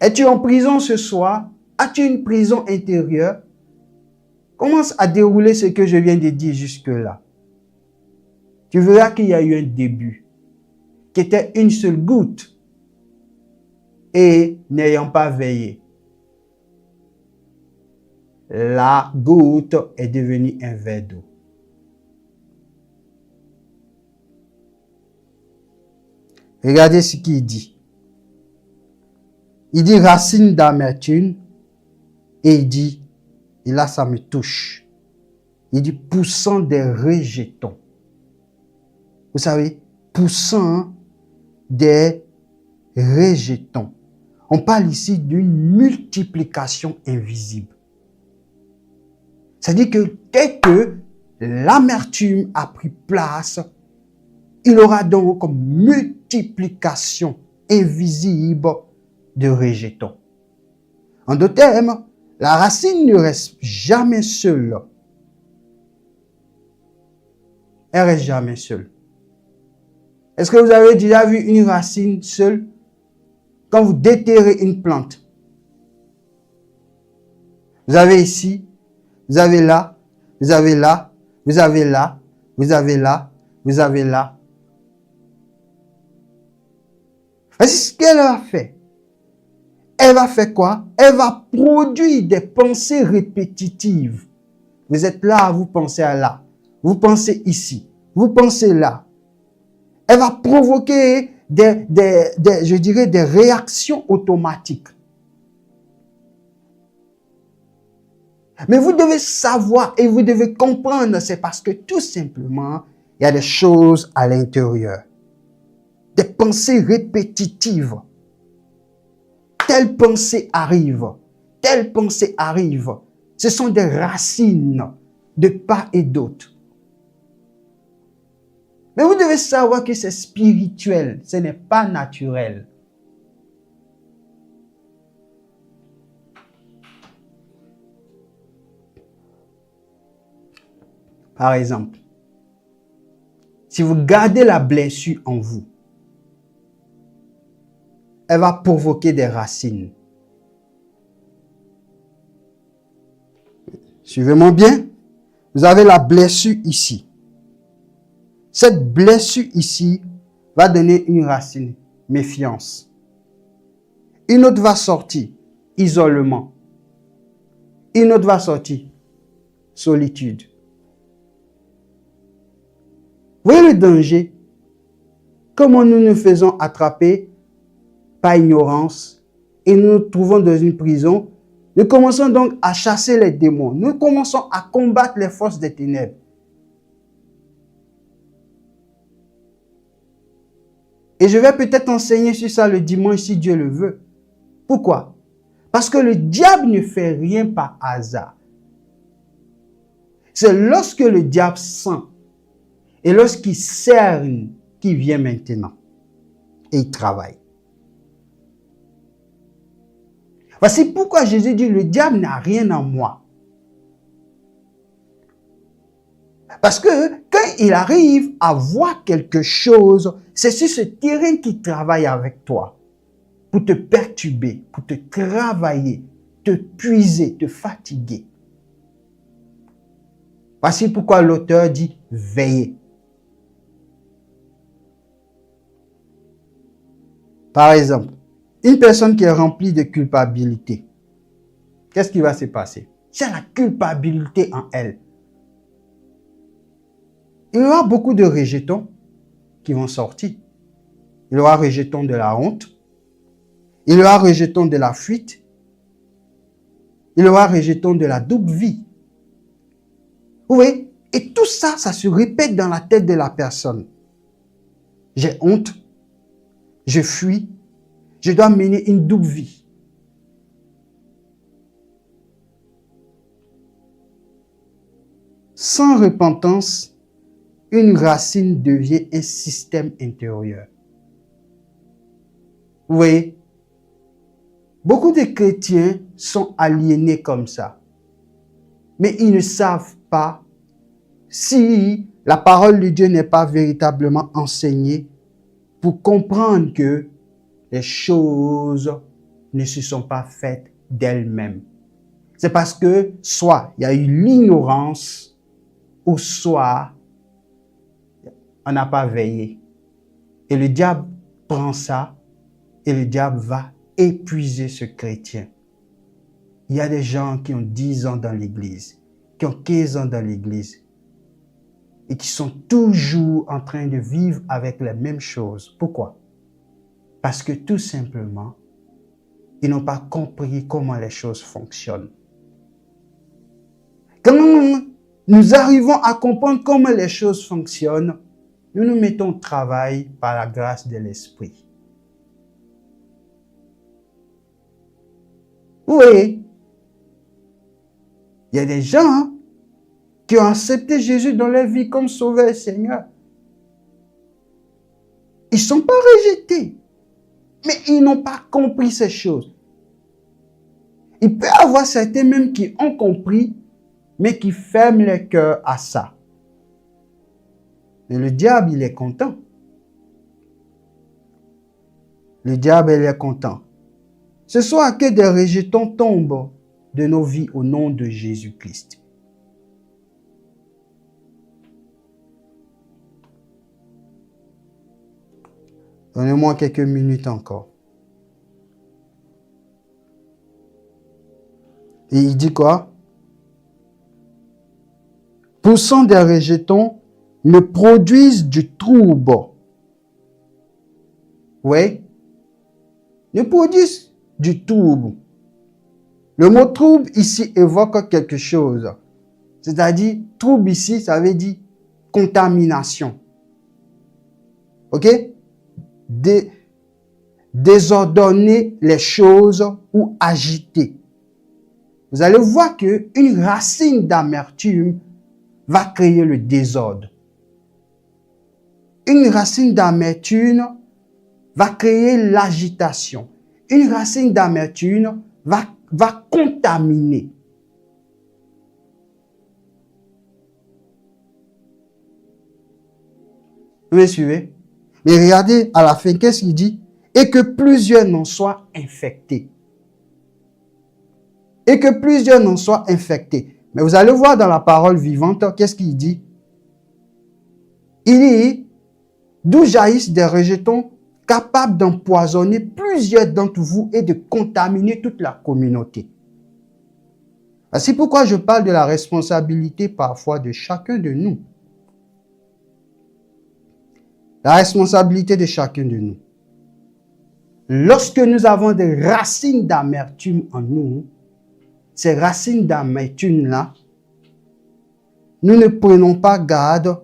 Es-tu en prison ce soir? As-tu une prison intérieure? Commence à dérouler ce que je viens de dire jusque-là. Tu verras qu'il y a eu un début, qui était une seule goutte. Et n'ayant pas veillé, la goutte est devenue un verre d'eau. Regardez ce qu'il dit. Il dit racine d'amertume et il dit, et là ça me touche, il dit poussant des rejetons. Vous savez, poussant des rejetons. On parle ici d'une multiplication invisible. C'est-à-dire que dès que l'amertume a pris place, il aura donc comme multiplication invisible de rejetons. En d'autres termes, la racine ne reste jamais seule. Elle reste jamais seule. Est-ce que vous avez déjà vu une racine seule? Quand vous déterrez une plante, vous avez ici, vous avez là, vous avez là, vous avez là, vous avez là, vous avez là. Voici ce qu'elle va faire. Elle va faire quoi? Elle va produire des pensées répétitives. Vous êtes là, vous pensez à là. Vous pensez ici. Vous pensez là. Elle va provoquer je dirais, des réactions automatiques. Mais vous devez savoir et vous devez comprendre, c'est parce que tout simplement, il y a des choses à l'intérieur. Des pensées répétitives. Telle pensée arrive. Telle pensée arrive. Ce sont des racines de part et d'autre. Mais vous devez savoir que c'est spirituel, ce n'est pas naturel. Par exemple, si vous gardez la blessure en vous, elle va provoquer des racines. Suivez-moi bien. Vous avez la blessure ici. Cette blessure ici va donner une racine, méfiance. Une autre va sortir, isolement. Une autre va sortir, solitude. Vous voyez le danger? Comment nous nous faisons attraper par ignorance et nous nous trouvons dans une prison. Nous commençons donc à chasser les démons. Nous commençons à combattre les forces des ténèbres. Et je vais peut-être enseigner sur ça le dimanche si Dieu le veut. Pourquoi? Parce que le diable ne fait rien par hasard. C'est lorsque le diable sent et lorsqu'il cerne qu'il vient maintenant. Et il travaille. Voici pourquoi Jésus dit le diable n'a rien en moi. Parce que quand il arrive à voir quelque chose, c'est sur ce terrain qu'il travaille avec toi. Pour te perturber, pour te travailler, te puiser, te fatiguer. Voici pourquoi l'auteur dit veillez. Par exemple, une personne qui est remplie de culpabilité, qu'est-ce qui va se passer? C'est la culpabilité en elle. Il y aura beaucoup de rejetons qui vont sortir. Il y aura rejetons de la honte. Il y aura rejetons de la fuite. Il y aura rejetons de la double vie. Vous voyez? Et tout ça, ça se répète dans la tête de la personne. J'ai honte. Je fuis. Je dois mener une double vie. Sans repentance, une racine devient un système intérieur. Vous voyez? Beaucoup de chrétiens sont aliénés comme ça. Mais ils ne savent pas si la parole de Dieu n'est pas véritablement enseignée pour comprendre que les choses ne se sont pas faites d'elles-mêmes. C'est parce que soit il y a eu l'ignorance ou soit on n'a pas veillé. Et le diable prend ça et le diable va épuiser ce chrétien. Il y a des gens qui ont 10 ans dans l'église, qui ont 15 ans dans l'église et qui sont toujours en train de vivre avec les mêmes choses. Pourquoi? Parce que tout simplement, ils n'ont pas compris comment les choses fonctionnent. Quand nous arrivons à comprendre comment les choses fonctionnent, nous nous mettons au travail par la grâce de l'Esprit. Vous voyez, il y a des gens qui ont accepté Jésus dans leur vie comme Sauveur et Seigneur. Ils ne sont pas rejetés, mais ils n'ont pas compris ces choses. Il peut y avoir certains même qui ont compris, mais qui ferment leur cœur à ça. Mais le diable, il est content. Le diable, il est content. Ce soit que des rejetons tombent de nos vies au nom de Jésus-Christ. Donnez-moi quelques minutes encore. Et il dit quoi? Poussant des rejetons ne produisent du trouble. Oui? Ne produisent du trouble. Le mot trouble ici évoque quelque chose. C'est-à-dire, trouble ici, ça veut dire contamination. Ok? Désordonner les choses ou agiter. Vous allez voir qu'une racine d'amertume va créer le désordre. Une racine d'amertume va créer l'agitation. Une racine d'amertume va contaminer. Vous me suivez? Mais regardez à la fin, qu'est-ce qu'il dit? Et que plusieurs n'en soient infectés. Et que plusieurs n'en soient infectés. Mais vous allez voir dans la parole vivante, qu'est-ce qu'il dit? Il dit, d'où jaillissent des rejetons capables d'empoisonner plusieurs d'entre vous et de contaminer toute la communauté. C'est pourquoi je parle de la responsabilité parfois de chacun de nous. La responsabilité de chacun de nous. Lorsque nous avons des racines d'amertume en nous, ces racines d'amertume-là, nous ne prenons pas garde,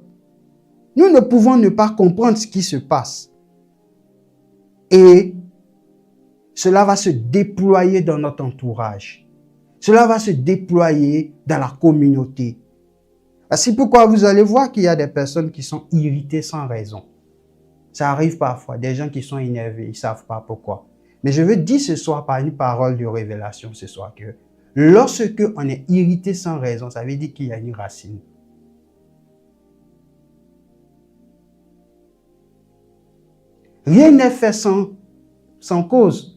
nous ne pouvons ne pas comprendre ce qui se passe. Et cela va se déployer dans notre entourage. Cela va se déployer dans la communauté. C'est pourquoi vous allez voir qu'il y a des personnes qui sont irritées sans raison. Ça arrive parfois, des gens qui sont énervés, ils ne savent pas pourquoi. Mais je veux dire ce soir par une parole de révélation ce soir que lorsque on est irrité sans raison, ça veut dire qu'il y a une racine. Rien n'est fait sans cause.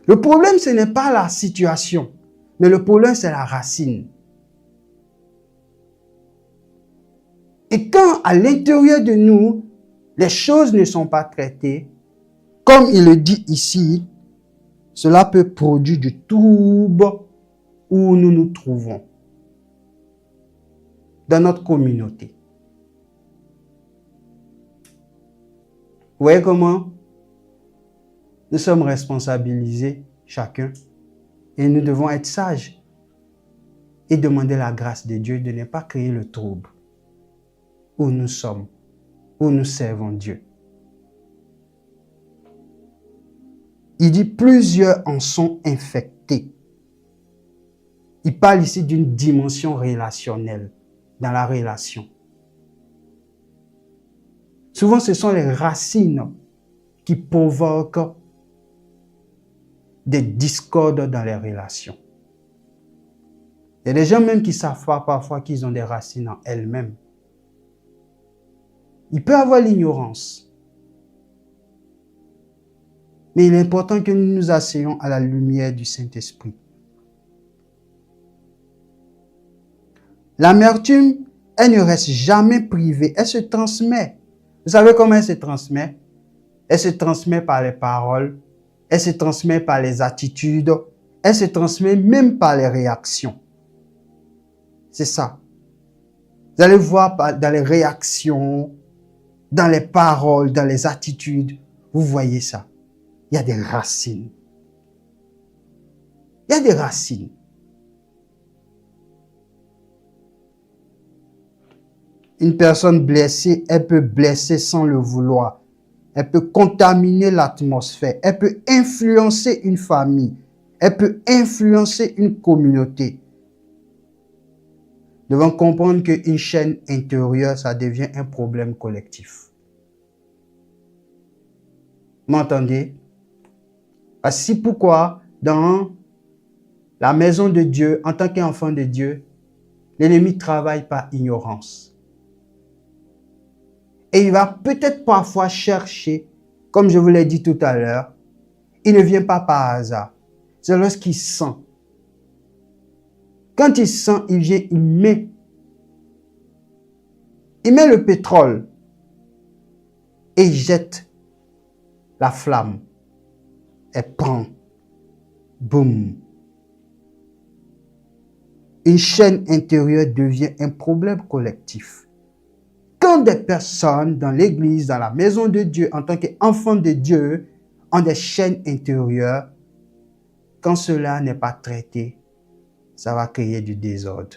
Le problème, ce n'est pas la situation, mais le problème, c'est la racine. Et quand à l'intérieur de nous, les choses ne sont pas traitées, comme il le dit ici, cela peut produire du trouble où nous nous trouvons dans notre communauté. Vous voyez comment nous sommes responsabilisés chacun et nous devons être sages et demander la grâce de Dieu de ne pas créer le trouble où nous sommes, où nous servons Dieu. Il dit plusieurs en sont infectés. Il parle ici d'une dimension relationnelle dans la relation. Souvent, ce sont les racines qui provoquent des discordes dans les relations. Il y a des gens même qui savent pas parfois qu'ils ont des racines en elles-mêmes. Il peut y avoir l'ignorance. Mais il est important que nous nous asseyons à la lumière du Saint-Esprit. L'amertume, elle ne reste jamais privée, elle se transmet. Vous savez comment elle se transmet? Elle se transmet par les paroles, elle se transmet par les attitudes, Elle se transmet même par les réactions. C'est ça. Vous allez voir dans les réactions, dans les paroles, dans les attitudes, vous voyez ça. Il y a des racines. Il y a des racines. Une personne blessée, elle peut blesser sans le vouloir. Elle peut contaminer l'atmosphère. Elle peut influencer une famille. Elle peut influencer une communauté. Nous devons comprendre qu'une chaîne intérieure, ça devient un problème collectif. Vous m'entendez? Voici pourquoi, dans la maison de Dieu, en tant qu'enfant de Dieu, l'ennemi travaille par ignorance. Et il va peut-être parfois chercher, comme je vous l'ai dit tout à l'heure, il ne vient pas par hasard. C'est lorsqu'il sent. Quand il sent, il vient, il met le pétrole et il jette la flamme. Elle prend. Boum. Une chaîne intérieure devient un problème collectif. Quand des personnes dans l'église, dans la maison de Dieu, en tant qu'enfants de Dieu, ont des chaînes intérieures, quand cela n'est pas traité, ça va créer du désordre.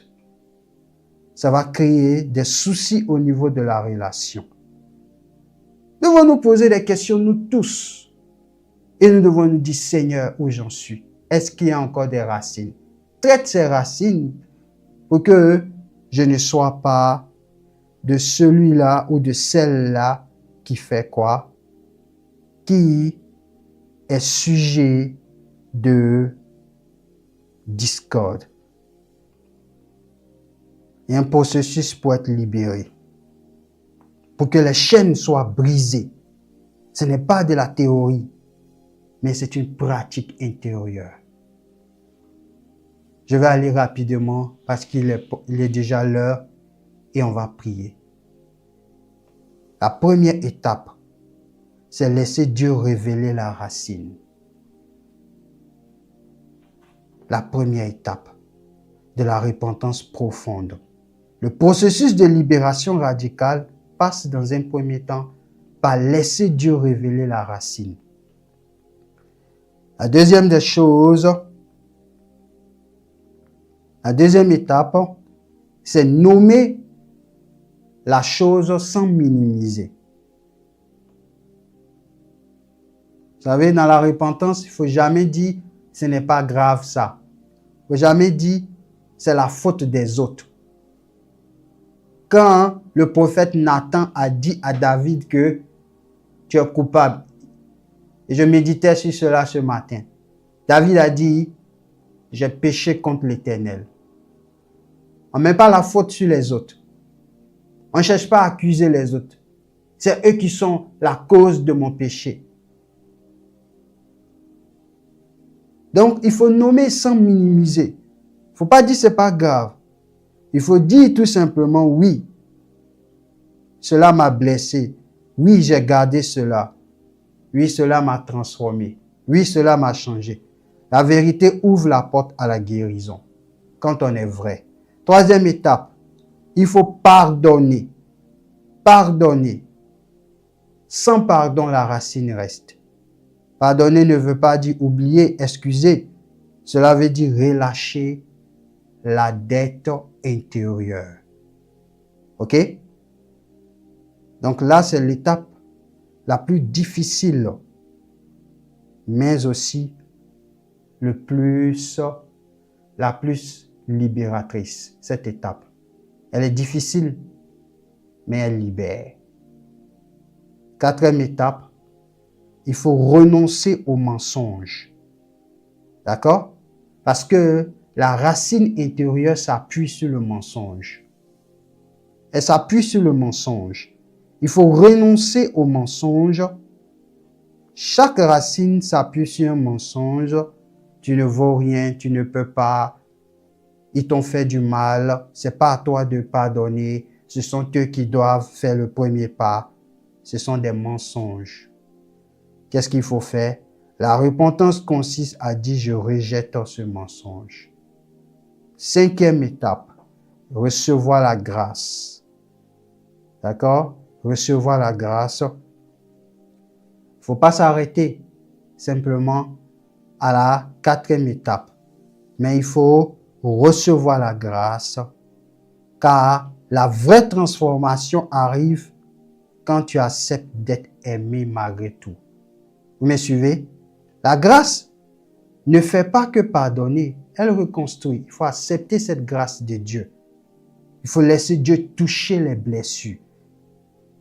Ça va créer des soucis au niveau de la relation. Nous devons nous poser des questions, nous tous. Et nous devons nous dire, Seigneur, où j'en suis? Est-ce qu'il y a encore des racines? Traite ces racines pour que je ne sois pas de celui-là ou de celle-là qui fait quoi? Qui est sujet de discorde. Il y a un processus pour être libéré. Pour que les chaînes soient brisées. Ce n'est pas de la théorie, mais c'est une pratique intérieure. Je vais aller rapidement parce qu'il est déjà l'heure et on va prier. La première étape, c'est laisser Dieu révéler la racine. La première étape de la repentance profonde. Le processus de libération radicale passe dans un premier temps par laisser Dieu révéler la racine. La deuxième des choses, la deuxième étape, c'est nommer la chose sans minimiser. Vous savez, dans la repentance, il ne faut jamais dire « ce n'est pas grave ça ». Il ne faut jamais dire « c'est la faute des autres ». Quand le prophète Nathan a dit à David que tu es coupable, et je méditais sur cela ce matin, David a dit « j'ai péché contre l'Éternel ». On ne met pas la faute sur les autres. On ne cherche pas à accuser les autres. C'est eux qui sont la cause de mon péché. Donc, il faut nommer sans minimiser. Il ne faut pas dire c'est pas grave. Il faut dire tout simplement oui. Cela m'a blessé. Oui, j'ai gardé cela. Oui, cela m'a transformé. Oui, cela m'a changé. La vérité ouvre la porte à la guérison. Quand on est vrai. Troisième étape, il faut pardonner. Pardonner. Sans pardon, la racine reste. Pardonner ne veut pas dire oublier, excuser. Cela veut dire relâcher la dette intérieure. Ok? Donc là, c'est l'étape la plus difficile, mais aussi la plus libératrice, cette étape. Elle est difficile, mais elle libère. Quatrième étape, il faut renoncer au mensonge. D'accord? Parce que la racine intérieure s'appuie sur le mensonge. Elle s'appuie sur le mensonge. Il faut renoncer au mensonge. Chaque racine s'appuie sur un mensonge. Tu ne vaux rien, tu ne peux pas. Ils t'ont fait du mal. C'est pas à toi de pardonner. Ce sont eux qui doivent faire le premier pas. Ce sont des mensonges. Qu'est-ce qu'il faut faire? La repentance consiste à dire je rejette ce mensonge. 5e étape, recevoir la grâce. D'accord? Recevoir la grâce. Il ne faut pas s'arrêter simplement à la 4e étape. Mais il faut recevoir la grâce car la vraie transformation arrive quand tu acceptes d'être aimé malgré tout. Vous me suivez? La grâce ne fait pas que pardonner, elle reconstruit. Il faut accepter cette grâce de Dieu. Il faut laisser Dieu toucher les blessures.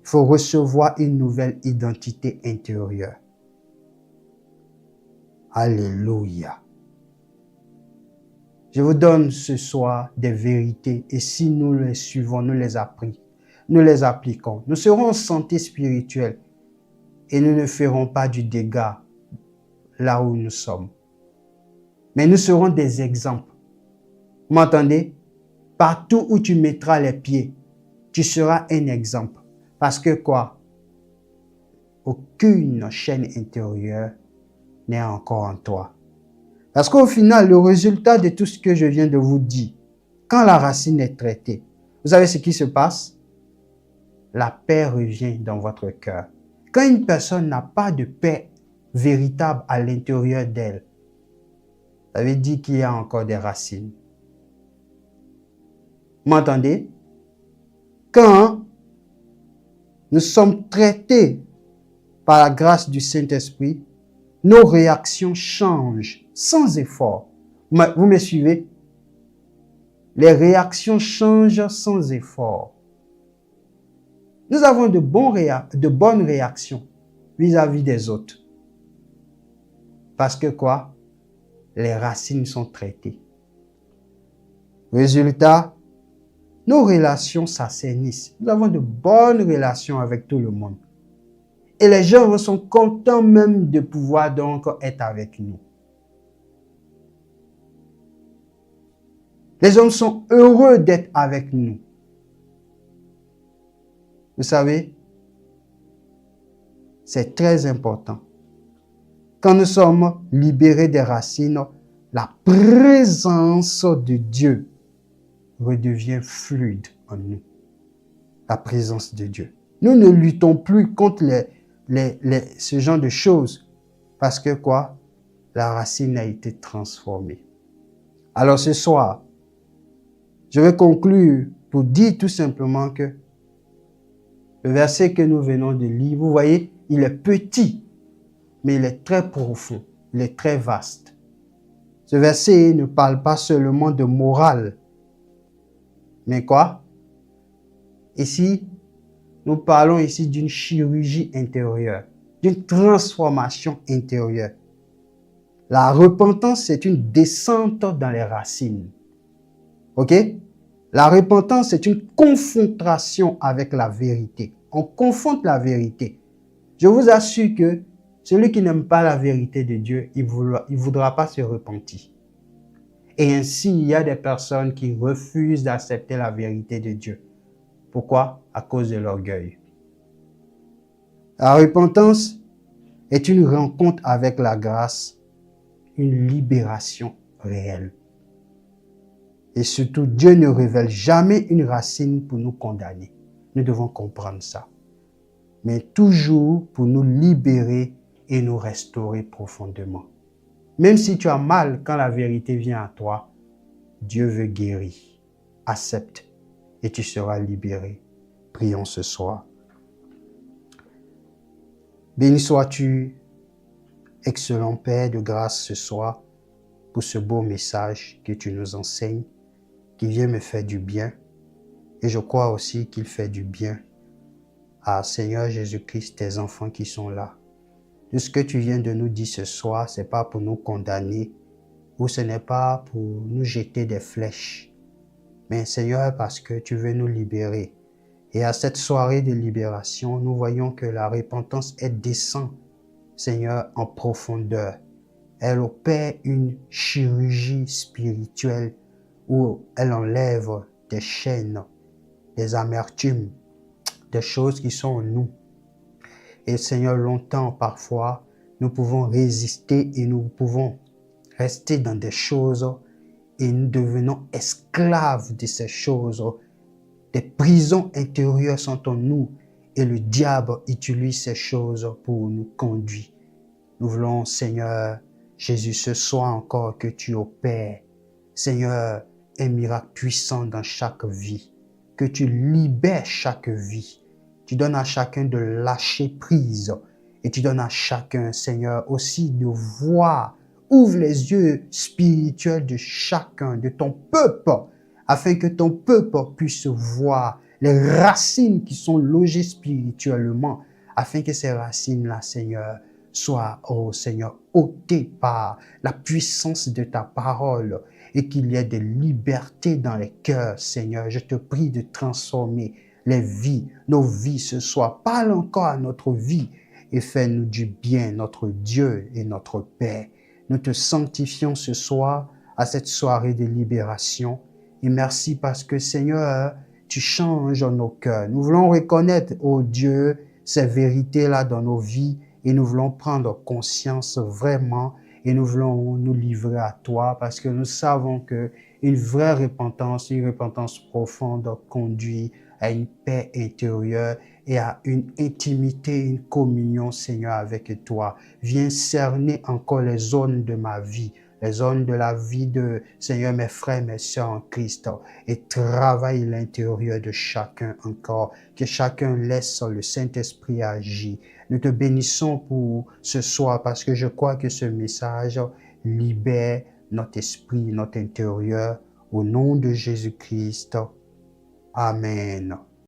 Il faut recevoir une nouvelle identité intérieure. Alléluia. Je vous donne ce soir des vérités et si nous les suivons, nous les appliquons, nous serons en santé spirituelle et nous ne ferons pas du dégât là où nous sommes. Mais nous serons des exemples. Vous m'entendez? Partout où tu mettras les pieds, tu seras un exemple. Parce que quoi? Aucune chaîne intérieure n'est encore en toi. Parce qu'au final, le résultat de tout ce que je viens de vous dire, quand la racine est traitée, vous savez ce qui se passe? La paix revient dans votre cœur. Quand une personne n'a pas de paix véritable à l'intérieur d'elle, ça veut dire qu'il y a encore des racines. Vous m'entendez? Quand nous sommes traités par la grâce du Saint-Esprit, nos réactions changent sans effort. Vous me suivez? Les réactions changent sans effort. Nous avons de bonnes réactions vis-à-vis des autres. Parce que quoi? Les racines sont traitées. Résultat, nos relations s'assainissent. Nous avons de bonnes relations avec tout le monde. Et les gens sont contents même de pouvoir donc être avec nous. Les hommes sont heureux d'être avec nous. Vous savez, c'est très important. Quand nous sommes libérés des racines, la présence de Dieu redevient fluide en nous. La présence de Dieu. Nous ne luttons plus contre ce genre de choses. Parce que quoi? La racine a été transformée. Alors ce soir, je vais conclure pour dire tout simplement que le verset que nous venons de lire, vous voyez, il est petit, mais il est très profond, il est très vaste. Ce verset ne parle pas seulement de morale, mais quoi? Ici, nous parlons ici d'une chirurgie intérieure, d'une transformation intérieure. La repentance, c'est une descente dans les racines. Ok? La repentance, c'est une confrontation avec la vérité. On confronte la vérité. Je vous assure que celui qui n'aime pas la vérité de Dieu, il ne voudra pas se repentir. Et ainsi, il y a des personnes qui refusent d'accepter la vérité de Dieu. Pourquoi? À cause de l'orgueil. La repentance est une rencontre avec la grâce, une libération réelle. Et surtout, Dieu ne révèle jamais une racine pour nous condamner. Nous devons comprendre ça. Mais toujours pour nous libérer et nous restaurer profondément. Même si tu as mal quand la vérité vient à toi, Dieu veut guérir. Accepte et tu seras libéré. Prions ce soir. Béni sois-tu, excellent Père de grâce ce soir, pour ce beau message que tu nous enseignes, qui vient me faire du bien. Et je crois aussi qu'il fait du bien à Seigneur Jésus-Christ, tes enfants qui sont là. Tout ce que tu viens de nous dire ce soir, ce n'est pas pour nous condamner ou ce n'est pas pour nous jeter des flèches. Mais Seigneur, parce que tu veux nous libérer. Et à cette soirée de libération, nous voyons que la repentance, elle descend, Seigneur, en profondeur. Elle opère une chirurgie spirituelle où elle enlève des chaînes, des amertumes, des choses qui sont en nous. Et Seigneur, longtemps, parfois, nous pouvons résister et nous pouvons rester dans des choses et nous devenons esclaves de ces choses. Des prisons intérieures sont en nous et le diable utilise ces choses pour nous conduire. Nous voulons, Seigneur Jésus, ce soir encore que tu opères, Seigneur, un miracle puissant dans chaque vie, que tu libères chaque vie. Tu donnes à chacun de lâcher prise et tu donnes à chacun, Seigneur, aussi de voir. Ouvre les yeux spirituels de chacun, de ton peuple, afin que ton peuple puisse voir les racines qui sont logées spirituellement, afin que ces racines-là, Seigneur, soient, oh Seigneur, ôtées par la puissance de ta parole et qu'il y ait de liberté dans les cœurs, Seigneur. Je te prie de transformer les vies, nos vies ce soir. Parle encore à notre vie et fais-nous du bien, notre Dieu et notre Père. Nous te sanctifions ce soir à cette soirée de libération. Et merci parce que, Seigneur, tu changes nos cœurs. Nous voulons reconnaître, oh Dieu, ces vérités-là dans nos vies et nous voulons prendre conscience vraiment et nous voulons nous livrer à toi parce que nous savons que une vraie repentance, une repentance profonde conduit à une paix intérieure et à une intimité, une communion, Seigneur, avec toi. Viens cerner encore les zones de ma vie, les zones de la vie de, Seigneur, mes frères, mes sœurs en Christ, et travaille l'intérieur de chacun encore, que chacun laisse le Saint-Esprit agir. Nous te bénissons pour ce soir parce que je crois que ce message libère notre esprit, notre intérieur, au nom de Jésus-Christ. Amen.